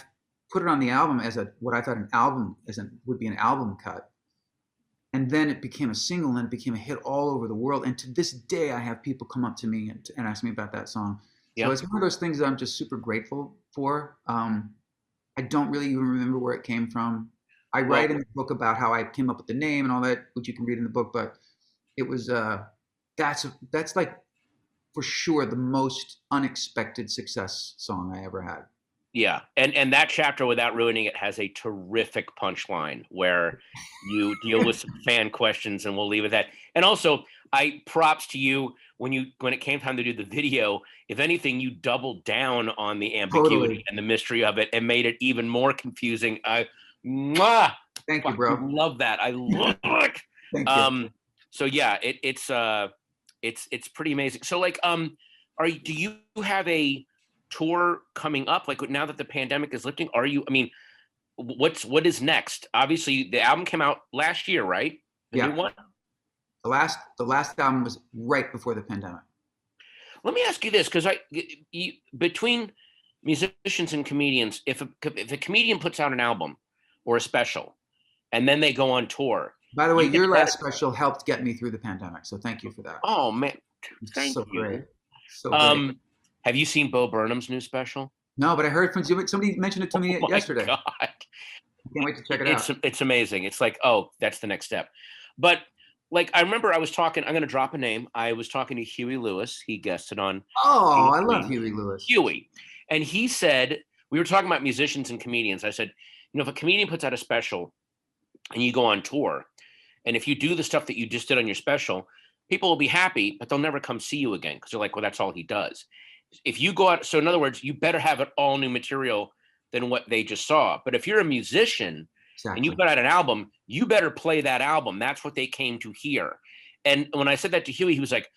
put it on the album as what I thought would be an album cut, and then it became a single and it became a hit all over the world. And to this day, I have people come up to me and ask me about that song. So it's one of those things that I'm just super grateful for. I don't really even remember where it came from. I write in the book about how I came up with the name and all that, which you can read in the book. But it was that's like for sure the most unexpected success song I ever had. Yeah, and that chapter, without ruining it, has a terrific punchline where you deal with some fan questions, and we'll leave it at that. And also, I props to you when it came time to do the video. If anything, you doubled down on the ambiguity and the mystery of it, and made it even more confusing. Thank you, bro. Love that. I love it. Thank you. So yeah, it's pretty amazing. So do you have a tour coming up? Like now that the pandemic is lifting, what is next? Obviously, the album came out last year, right? The new one? The last album was right before the pandemic. Let me ask you this, because between musicians and comedians, if a comedian puts out an album or a special, and then they go on tour. By the way, your last special helped get me through the pandemic, so thank you for that. Oh man, thank you. Great. So great. Have you seen Bo Burnham's new special? No, but I heard from somebody mentioned it to me yesterday. God. I can't wait to check it out. It's amazing. It's like, oh, that's the next step. But I remember I was talking, I'm going to drop a name. I was talking to Huey Lewis. He guested on. Oh, I love Huey Lewis. Huey. And he said, we were talking about musicians and comedians. I said, if a comedian puts out a special and you go on tour, and if you do the stuff that you just did on your special, people will be happy, but they'll never come see you again because they're like, well, that's all he does. If you go out, so in other words, you better have it all new material than what they just saw. But if you're a musician and you put out an album, you better play that album. That's what they came to hear. And when I said that to Huey, he was like,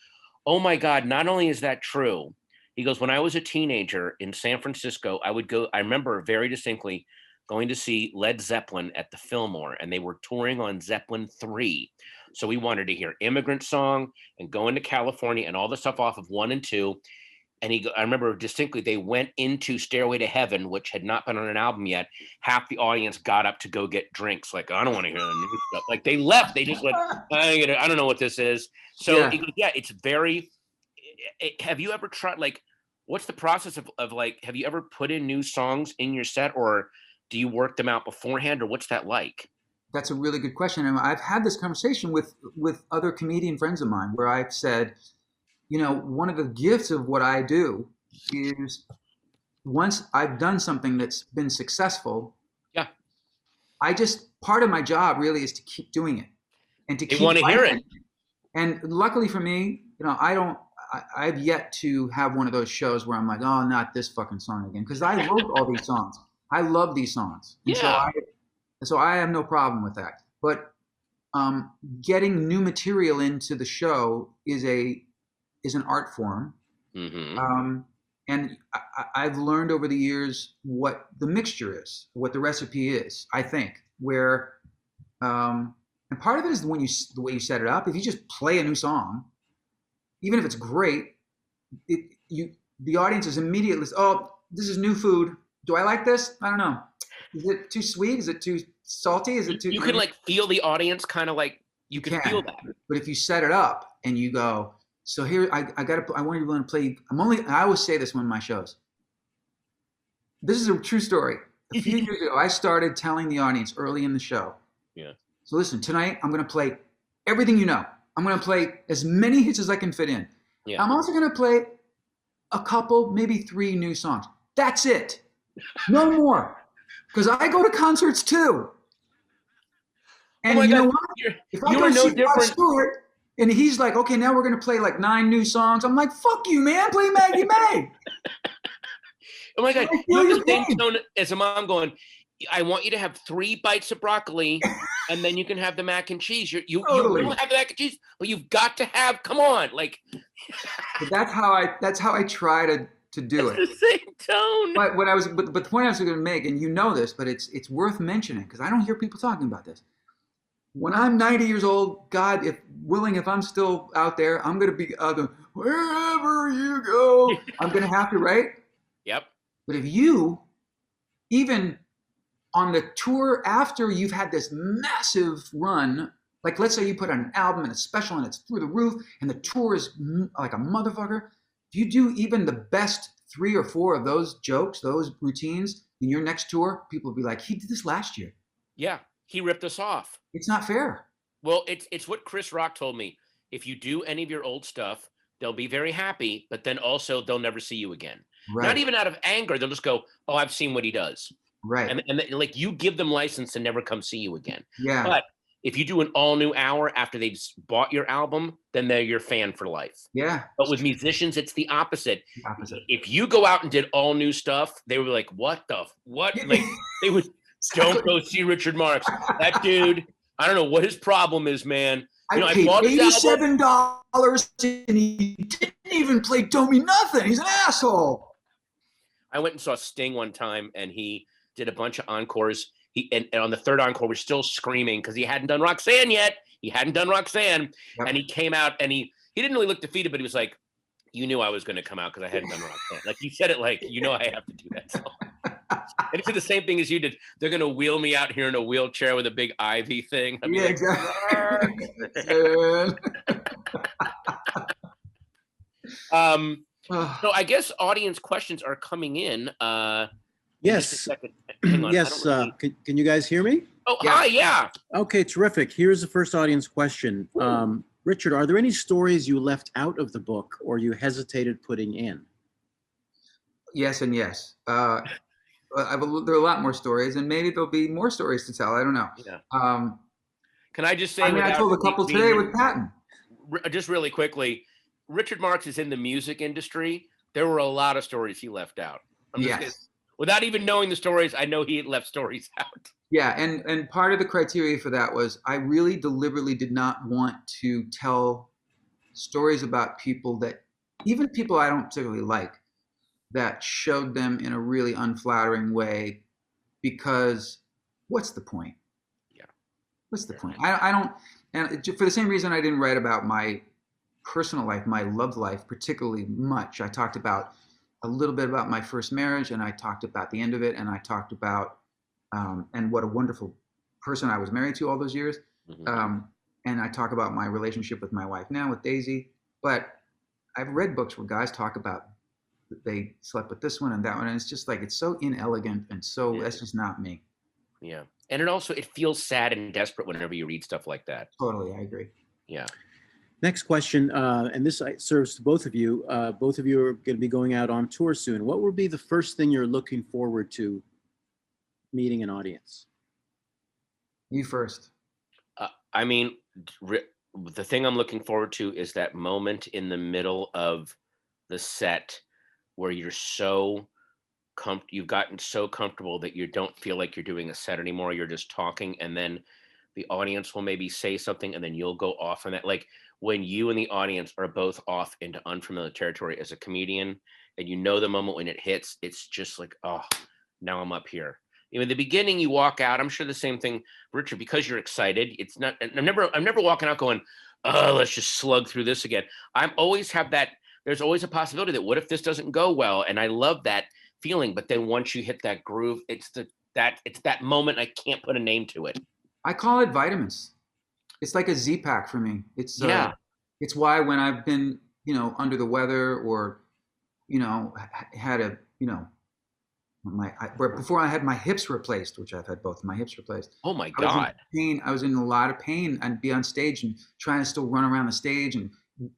oh my God, not only is that true, he goes, when I was a teenager in San Francisco, I remember very distinctly going to see Led Zeppelin at the Fillmore, and they were touring on Zeppelin 3. So we wanted to hear Immigrant Song and Going to California and all the stuff off of 1 and 2. And I remember distinctly, they went into Stairway to Heaven, which had not been on an album yet. Half the audience got up to go get drinks. Like, I don't want to hear the new stuff. Like, they left. They just went, I don't know what this is. So yeah, it's very, have you ever tried, like, what's the process of like, have you ever put in new songs in your set, or do you work them out beforehand, or what's that like? That's a really good question. And I've had this conversation with other comedian friends of mine where I've said, you know, one of the gifts of what I do is once I've done something that's been successful, part of my job really is to keep doing it and to keep want to hear it. And luckily for me, you know, I've yet to have one of those shows where I'm like, oh, not this fucking song again. Because I wrote all these songs. I love these songs. And so I have no problem with that. But getting new material into the show is an art form. Mm-hmm. And I've learned over the years what the mixture is, what the recipe is, I think, where, and part of it is the way you set it up. If you just play a new song, even if it's great, the audience is immediately, oh, this is new food. Do I like this? I don't know. Is it too sweet? Is it too salty? Is it too? You can like feel the audience, kind of like you can feel that. But if you set it up and you go, so here I want you to play. I always say this in my shows. This is a true story. A few years ago, I started telling the audience early in the show. Yeah. So listen, tonight I'm going to play everything you know. I'm going to play as many hits as I can fit in. Yeah. I'm also going to play a couple, maybe 3 new songs. That's it. No more. Because I go to concerts too. And you know what? If I go see Rod Stewart and he's like, okay, now we're going to play like 9 new songs. I'm like, fuck you, man. Play Maggie May. Oh my God. You're the same tone as a mom going, I want you to have 3 bites of broccoli and then you can have the mac and cheese. You will have the mac and cheese, but you've got to have, come on. Like, but that's how I try to do it. It's the same tone. But the point I was going to make, and you know this, but it's worth mentioning because I don't hear people talking about this. When I'm 90 years old, God, if I'm still out there, I'm going to be wherever you go. I'm going to have to, right? Yep. But if you, even on the tour after you've had this massive run, like let's say you put out an album and a special and it's through the roof and the tour is like a motherfucker. If you do even the best 3 or 4 of those jokes, those routines in your next tour, people will be like, he did this last year. Yeah, he ripped us off. It's not fair. Well, it's what Chris Rock told me. If you do any of your old stuff, they'll be very happy, but then also they'll never see you again. Right. Not even out of anger. They'll just go, oh, I've seen what he does. Right. And like you give them license to never come see you again. Yeah. But if you do an all new hour after they've bought your album, then they're your fan for life. Yeah. But with musicians, it's the opposite. If you go out and did all new stuff, they would be like, what? Like they would, don't go see Richard Marx. That dude, I don't know what his problem is, man. I paid $87 and he didn't even play Don't Me Nothing. He's an asshole. I went and saw Sting one time and he did a bunch of encores. And on the 3rd encore, we're still screaming because he hadn't done Roxanne yet. Yep. And he came out and he didn't really look defeated, but he was like, you knew I was going to come out because I hadn't done Roxanne. Like he said it like, you know I have to do that song. And he did the same thing as you did. They're going to wheel me out here in a wheelchair with a big ivy thing. Yeah, like, exactly. So I guess audience questions are coming in. Yes. Yes. Can you guys hear me? Oh, yeah. Hi. Yeah. Okay. Terrific. Here's the first audience question. Richard, are there any stories you left out of the book or you hesitated putting in? Yes and yes. there are a lot more stories, and maybe there'll be more stories to tell. I don't know. Yeah. Um, Can I just say, I mean, I told a couple today with Patton. Just really quickly, Richard Marx is in the music industry. There were a lot of stories he left out. Without even knowing the stories, I know he left stories out. Yeah, and part of the criteria for that was I really deliberately did not want to tell stories about people that, even people I don't particularly like, that showed them in a really unflattering way, because what's the point? Yeah. What's the point? I don't, and for the same reason I didn't write about my personal life, my love life particularly much. I talked about a little bit about my first marriage, and I talked about the end of it, and I talked about and what a wonderful person I was married to all those years. Mm-hmm. And I talk about my relationship with my wife now, with Daisy. But I've read books where guys talk about they slept with this one and that one, and it's just like, it's so inelegant, and so that's just not me. Yeah. And it feels sad and desperate whenever you read stuff like that. Totally, I agree. Yeah. Next question, and this serves to both of you. Both of you are going to be going out on tour soon. What will be the first thing you're looking forward to meeting an audience? You first. I mean, the thing I'm looking forward to is that moment in the middle of the set where you're you've gotten so comfortable that you don't feel like you're doing a set anymore. You're just talking, and then the audience will maybe say something, and then you'll go off on that. Like when you and the audience are both off into unfamiliar territory as a comedian, and you know the moment when it hits, it's just like, oh, now I'm up here. You know, in the beginning, you walk out. I'm sure the same thing, Richard, because you're excited. It's not. I'm never walking out going, oh, let's just slug through this again. I'm always have that. There's always a possibility that what if this doesn't go well? And I love that feeling. But then once you hit that groove, it's that moment. I can't put a name to it. I call it vitamins. It's like a Z-Pack for me. It's it's why when I've been, under the weather, or, had a, before I had my hips replaced, which I've had both of my hips replaced. Oh my God. I was in a lot of pain, and be on stage and trying to still run around the stage, and,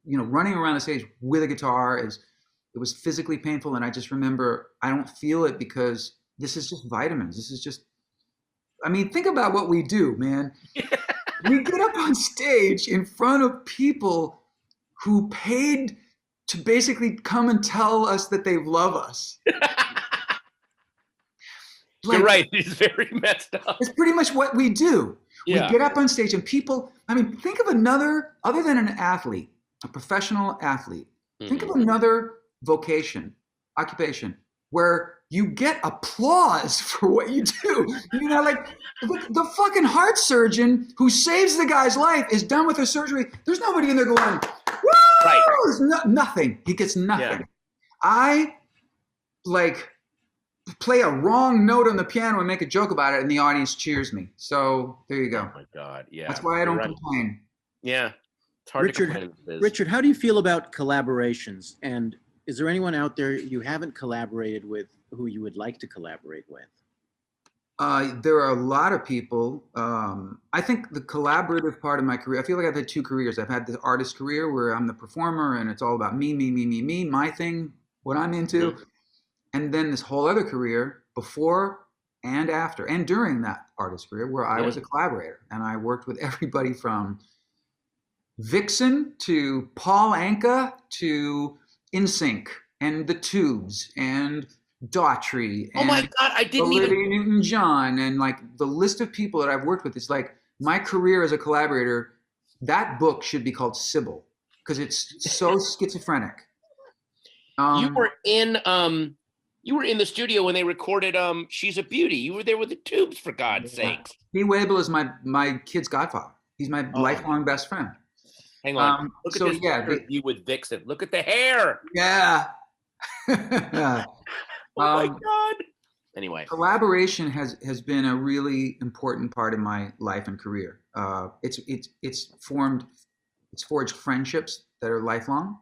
running around the stage with a guitar it was physically painful. And I just remember, I don't feel it because this is just vitamins. This is just, I mean, think about what we do, man. We get up on stage in front of people who paid to basically come and tell us that they love us. You're right. It's very messed up. It's pretty much what we do. Yeah. We get up on stage, and people, I mean, think of another, other than an athlete, a professional athlete, think of another occupation, where you get applause for what you do. Like the fucking heart surgeon who saves the guy's life is done with her surgery. There's nobody in there going, woo! Right. There's nothing. He gets nothing. Yeah. I play a wrong note on the piano and make a joke about it, and the audience cheers me. So there you go. Oh my God. Yeah. That's why I don't complain. Yeah. It's hard to complain. Richard, how do you feel about collaborations? And is there anyone out there you haven't collaborated with who you would like to collaborate with? There are a lot of people. I think the collaborative part of my career, I feel like I've had two careers. I've had the artist career where I'm the performer, and it's all about me, my thing, what I'm into. Mm-hmm. And then this whole other career before and after and during that artist career where I was a collaborator, and I worked with everybody from Vixen to Paul Anka to NSYNC and the Tubes and Daughtry. Oh my God, I didn't Olivia Newton-John, and like the list of people that I've worked with. It's like my career as a collaborator. That book should be called Sybil, because it's so schizophrenic. You were in the studio when they recorded She's a Beauty. You were there with the Tubes, for God's sakes. Pete Wabel is my kid's godfather. He's my lifelong best friend. Hang on. Look at this interview with Vixen. Look at the hair. Yeah. Oh my God. Anyway. Collaboration has been a really important part of my life and career. It's forged friendships that are lifelong.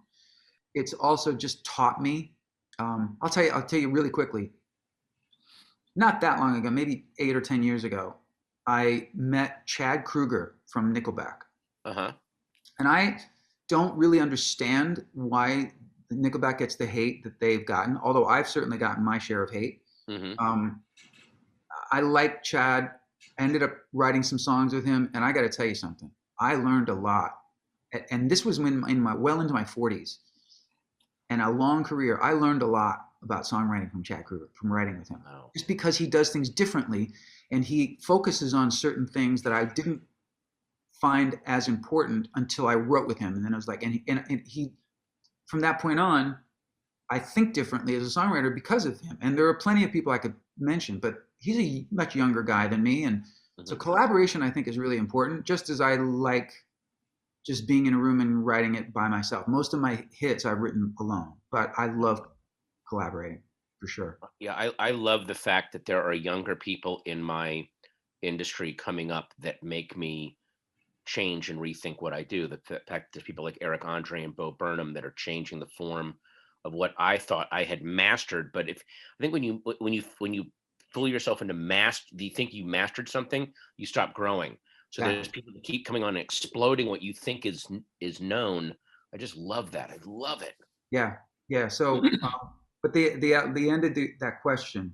It's also just taught me. I'll tell you really quickly. Not that long ago, maybe 8 or 10 years ago, I met Chad Kroeger from Nickelback. Uh-huh. And I don't really understand why Nickelback gets the hate that they've gotten, although I've certainly gotten my share of hate. Hmm. I like Chad. I ended up writing some songs with him, and I got to tell you something. I learned a lot, and this was well into my 40s, and a long career. I learned a lot about songwriting from Chad Kruger, from writing with him, Wow. just because he does things differently, and he focuses on certain things that I didn't find as important until I wrote with him, and then I was like, and he from that point on, I think differently as a songwriter because of him. And there are plenty of people I could mention, but he's a much younger guy than me. And so collaboration, I think, is really important, just as I like just being in a room and writing it by myself. Most of my hits I've written alone, but I love collaborating for sure. Yeah, I love the fact that there are younger people in my industry coming up that make me change and rethink what I do. The fact there's people like Eric Andre and Bo Burnham that are changing the form of what I thought I had mastered. But I think when you fool yourself into do you think you mastered something, you stop growing. So there's people that keep coming on and exploding what you think is known. I just love that. I love it. Yeah. So, but the end of that question,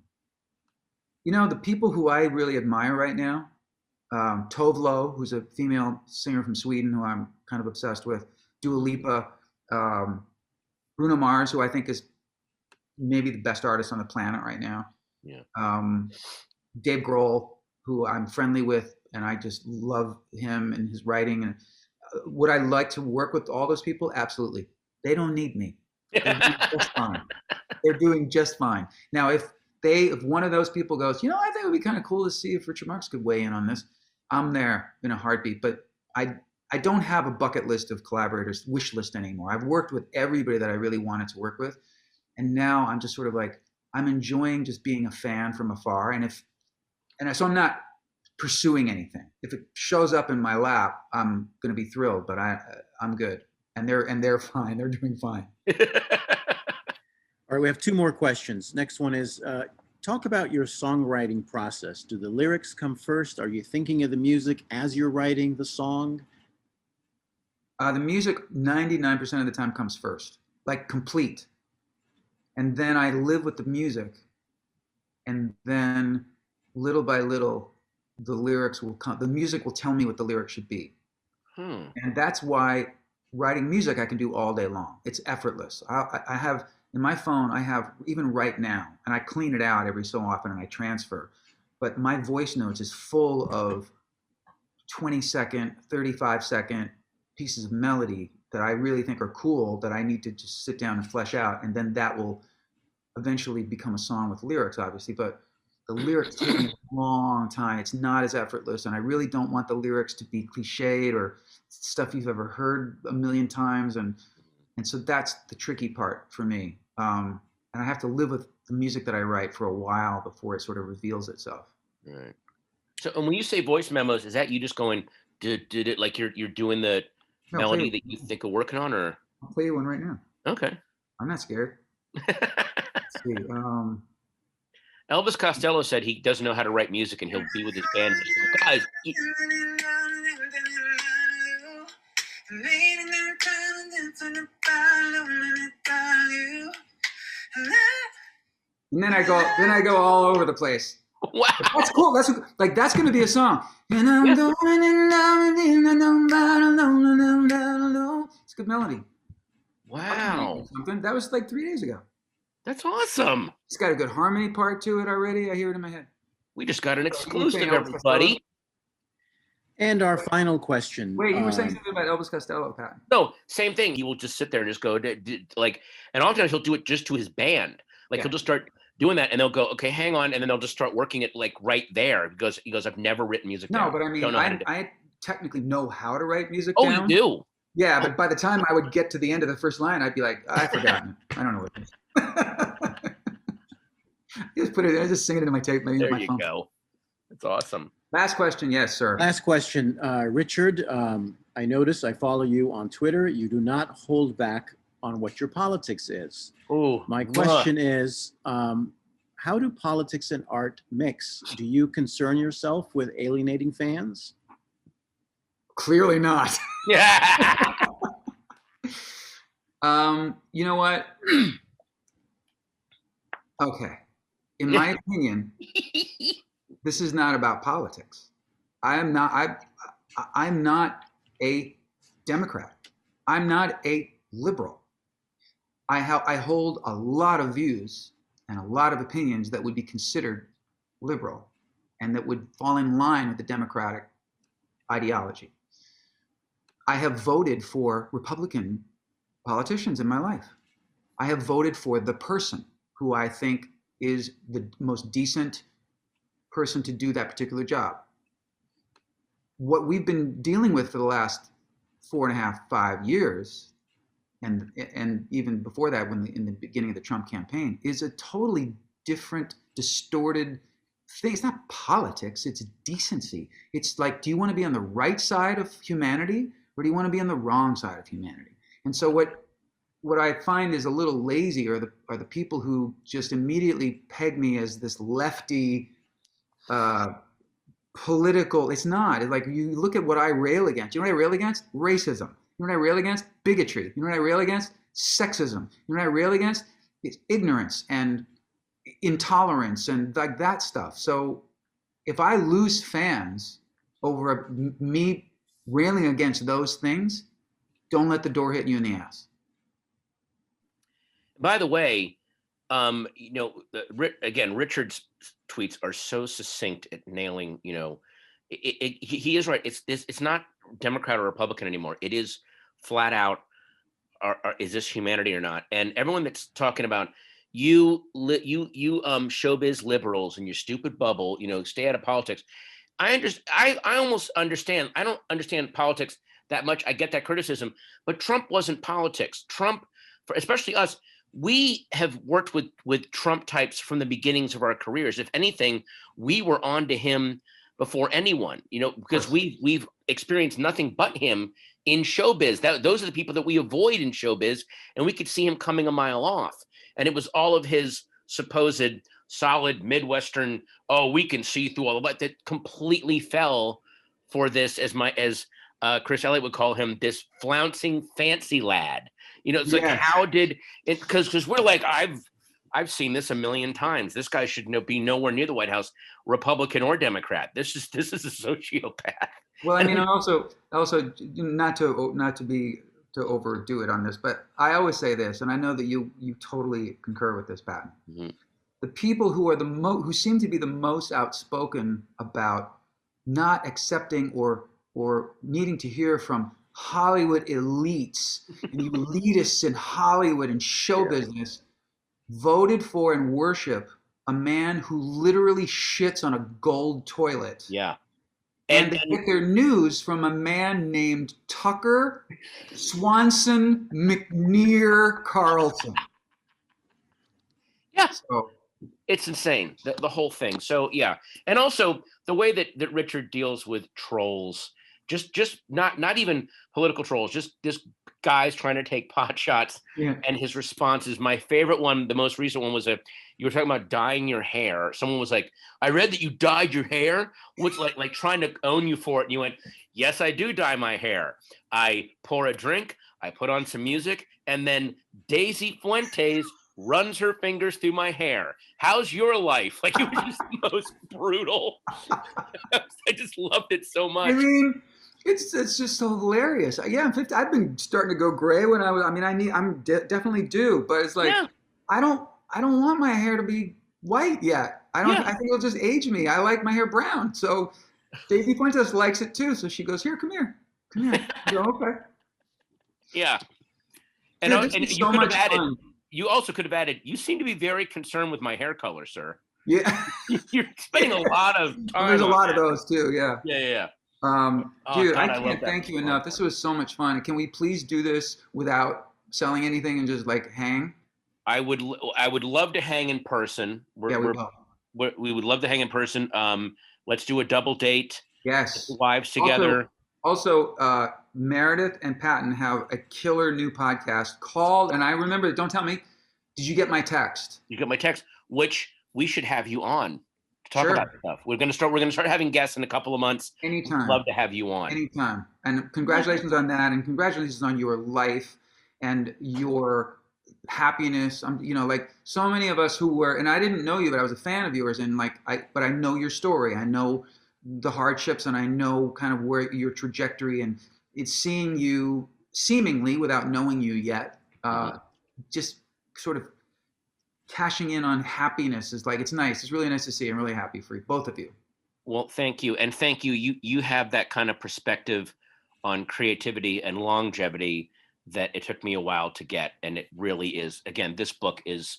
the people who I really admire right now, Tove Lo, who's a female singer from Sweden who I'm kind of obsessed with, Dua Lipa, Bruno Mars, who I think is maybe the best artist on the planet right now. Yeah. Dave Grohl, who I'm friendly with, and I just love him and his writing. And would I like to work with all those people? Absolutely. They don't need me. They're doing just fine. They're doing just fine. Now, if one of those people goes, I think it would be kind of cool to see if Richard Marx could weigh in on this, I'm there in a heartbeat. But I don't have a bucket list of collaborators, wish list anymore. I've worked with everybody that I really wanted to work with. And now I'm just sort of like, I'm enjoying just being a fan from afar. So I'm not pursuing anything. If it shows up in my lap, I'm going to be thrilled, but I'm good. And they're fine. They're doing fine. All right, we have two more questions. Next one is, talk about your songwriting process. Do the lyrics come first? Are you thinking of the music as you're writing the song? The music 99% of the time comes first, like complete. And then I live with the music. And then little by little, the lyrics will come. The music will tell me what the lyrics should be. And that's why writing music I can do all day long. It's effortless. I have, in my phone, I have, even right now, and I clean it out every so often and I transfer, but my voice notes is full of 20-second, 35-second pieces of melody that I really think are cool that I need to just sit down and flesh out. And then that will eventually become a song with lyrics, obviously, but the lyrics take me a long time. It's not as effortless. And I really don't want the lyrics to be cliched or stuff you've ever heard a million times. And so that's the tricky part for me. And I have to live with the music that I write for a while before it sort of reveals itself. Right. So, and when you say voice memos, is that you just going, did it, like you're doing the melody that you think of working on, or? I'll play you one right now. Okay. I'm not scared. Let's see. Elvis Costello said he doesn't know how to write music and he'll be with his band. Guys, and then I go all over the place. Wow. That's cool. That's going to be a song. And I'm going it's a good melody. Wow. Something that was like 3 days ago. That's awesome. It's got a good harmony part to it already. I hear it in my head. We just got an exclusive, everybody. And our final question. Wait, you were saying something about Elvis Costello, Patton. No, same thing. He will just sit there and just go, like, and oftentimes he'll do it just to his band. Like he'll just start doing that and they'll go, okay, hang on. And then they'll just start working it like right there because he goes, I've never written music down. No, but I mean, I technically know how to write music down. Oh, you do? Yeah, but by the time I would get to the end of the first line, I'd be like, I've forgotten. I don't know what it is. I just sing it into my tape. There you go. That's awesome. Last question. Yes, sir. Last question. Richard, I notice I follow you on Twitter. You do not hold back on what your politics is. Oh, my question is, how do politics and art mix? Do you concern yourself with alienating fans? Clearly not. Yeah. You know what? Okay. in my opinion, this is not about politics. I'm not a Democrat. I'm not a liberal. I hold a lot of views and a lot of opinions that would be considered liberal and that would fall in line with the Democratic ideology. I have voted for Republican politicians in my life. I have voted for the person who I think is the most decent person to do that particular job. What we've been dealing with for the last 4.5, 5 years, and even before that, in the beginning of the Trump campaign, is a totally different, distorted thing. It's not politics, it's decency. It's like, do you want to be on the right side of humanity, or do you want to be on the wrong side of humanity? And so what I find is a little lazy are the people who just immediately peg me as this lefty political. It's not. It's like, you look at what I rail against. You know what I rail against? Racism. You know what I rail against? Bigotry. You know what I rail against? Sexism. You know what I rail against? It's ignorance and intolerance and like that stuff. So if I lose fans over me railing against those things, don't let the door hit you in the ass. By the way, again, Richard's tweets are so succinct at nailing, he is right. It's not Democrat or Republican anymore. It is flat out, is this humanity or not? And everyone that's talking about you showbiz liberals and your stupid bubble, stay out of politics. I almost understand. I don't understand politics that much. I get that criticism, but Trump wasn't politics. Trump, especially us, we have worked with Trump types from the beginnings of our careers. If anything, we were on to him before anyone, because we've experienced nothing but him in showbiz. Those are the people that we avoid in showbiz, and we could see him coming a mile off. And it was all of his supposed solid Midwestern, we can see through all of that completely fell for this, as Chris Elliott would call him, this flouncing fancy lad. It's like, how did it? Because we're like, I've seen this a million times. This guy should be nowhere near the White House, Republican or Democrat. This is a sociopath. Well, I mean, also not to overdo it on this, but I always say this, and I know that you totally concur with this, Patton. Mm-hmm. The people who are who seem to be the most outspoken about not accepting or needing to hear from Hollywood elites and elitists in Hollywood and show business voted for and worship a man who literally shits on a gold toilet. Yeah. And they get their news from a man named Tucker Swanson McNear Carlson. Yeah. So it's insane, the whole thing. So yeah. And also the way that Richard deals with trolls, just not even political trolls, just guys trying to take pot shots. Yeah. And his responses. My favorite one, the most recent one, was you were talking about dyeing your hair. Someone was like, I read that you dyed your hair. What's like trying to own you for it. And you went, yes, I do dye my hair. I pour a drink, I put on some music, and then Daisy Fuentes runs her fingers through my hair. How's your life? Like, it was just the most brutal. I just loved it so much. I mean, it's just so hilarious. Yeah, I've been starting to go gray when I'm definitely due, but it's like, I don't want my hair to be white yet. I think it'll just age me. I like my hair brown. So Daisy Fuentes likes it too. So she goes, come here. I go, okay. Yeah. And you could have added, you also could have added, you seem to be very concerned with my hair color, sir. Yeah. You're spending a lot of time. There's a lot of those too. Yeah. Yeah. Dude, I can't thank you enough. This was so much fun. Can we please do this without selling anything and just like hang? I would love to hang in person. We would love to hang in person. Let's do a double date. Yes. Wives together. Also, Meredith and Patton have a killer new podcast called, and I remember, don't tell me, did you get my text? You got my text, which we should have you on to talk about stuff. We're gonna start having guests in a couple of months. Anytime. We'd love to have you on. Anytime. And congratulations on that, and congratulations on your life and your happiness. You know, like so many of us who were, and I didn't know you, but I was a fan of yours, and but I know your story. I know the hardships, and I know kind of where your trajectory, and it's seeing you seemingly without knowing you yet, just sort of cashing in on happiness is like, it's nice. It's really nice to see. I'm really happy for you, both of you. Well, thank you. And thank you. You have that kind of perspective on creativity and longevity that it took me a while to get. And it really is, again, this book is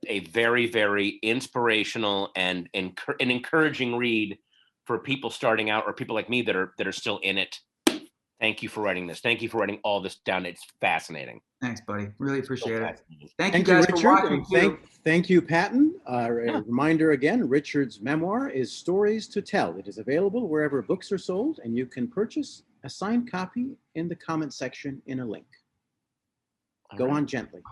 a very, very inspirational and an encouraging read for people starting out or people like me that are still in it. Thank you for writing this. Thank you for writing all this down. It's fascinating. Thanks, buddy. Really appreciate it. Thank you you guys Richard, for watching too. Thank you, Patton. A reminder again, Richard's memoir is Stories to Tell. It is available wherever books are sold, and you can purchase a signed copy in the comment section in a link. Go on gently.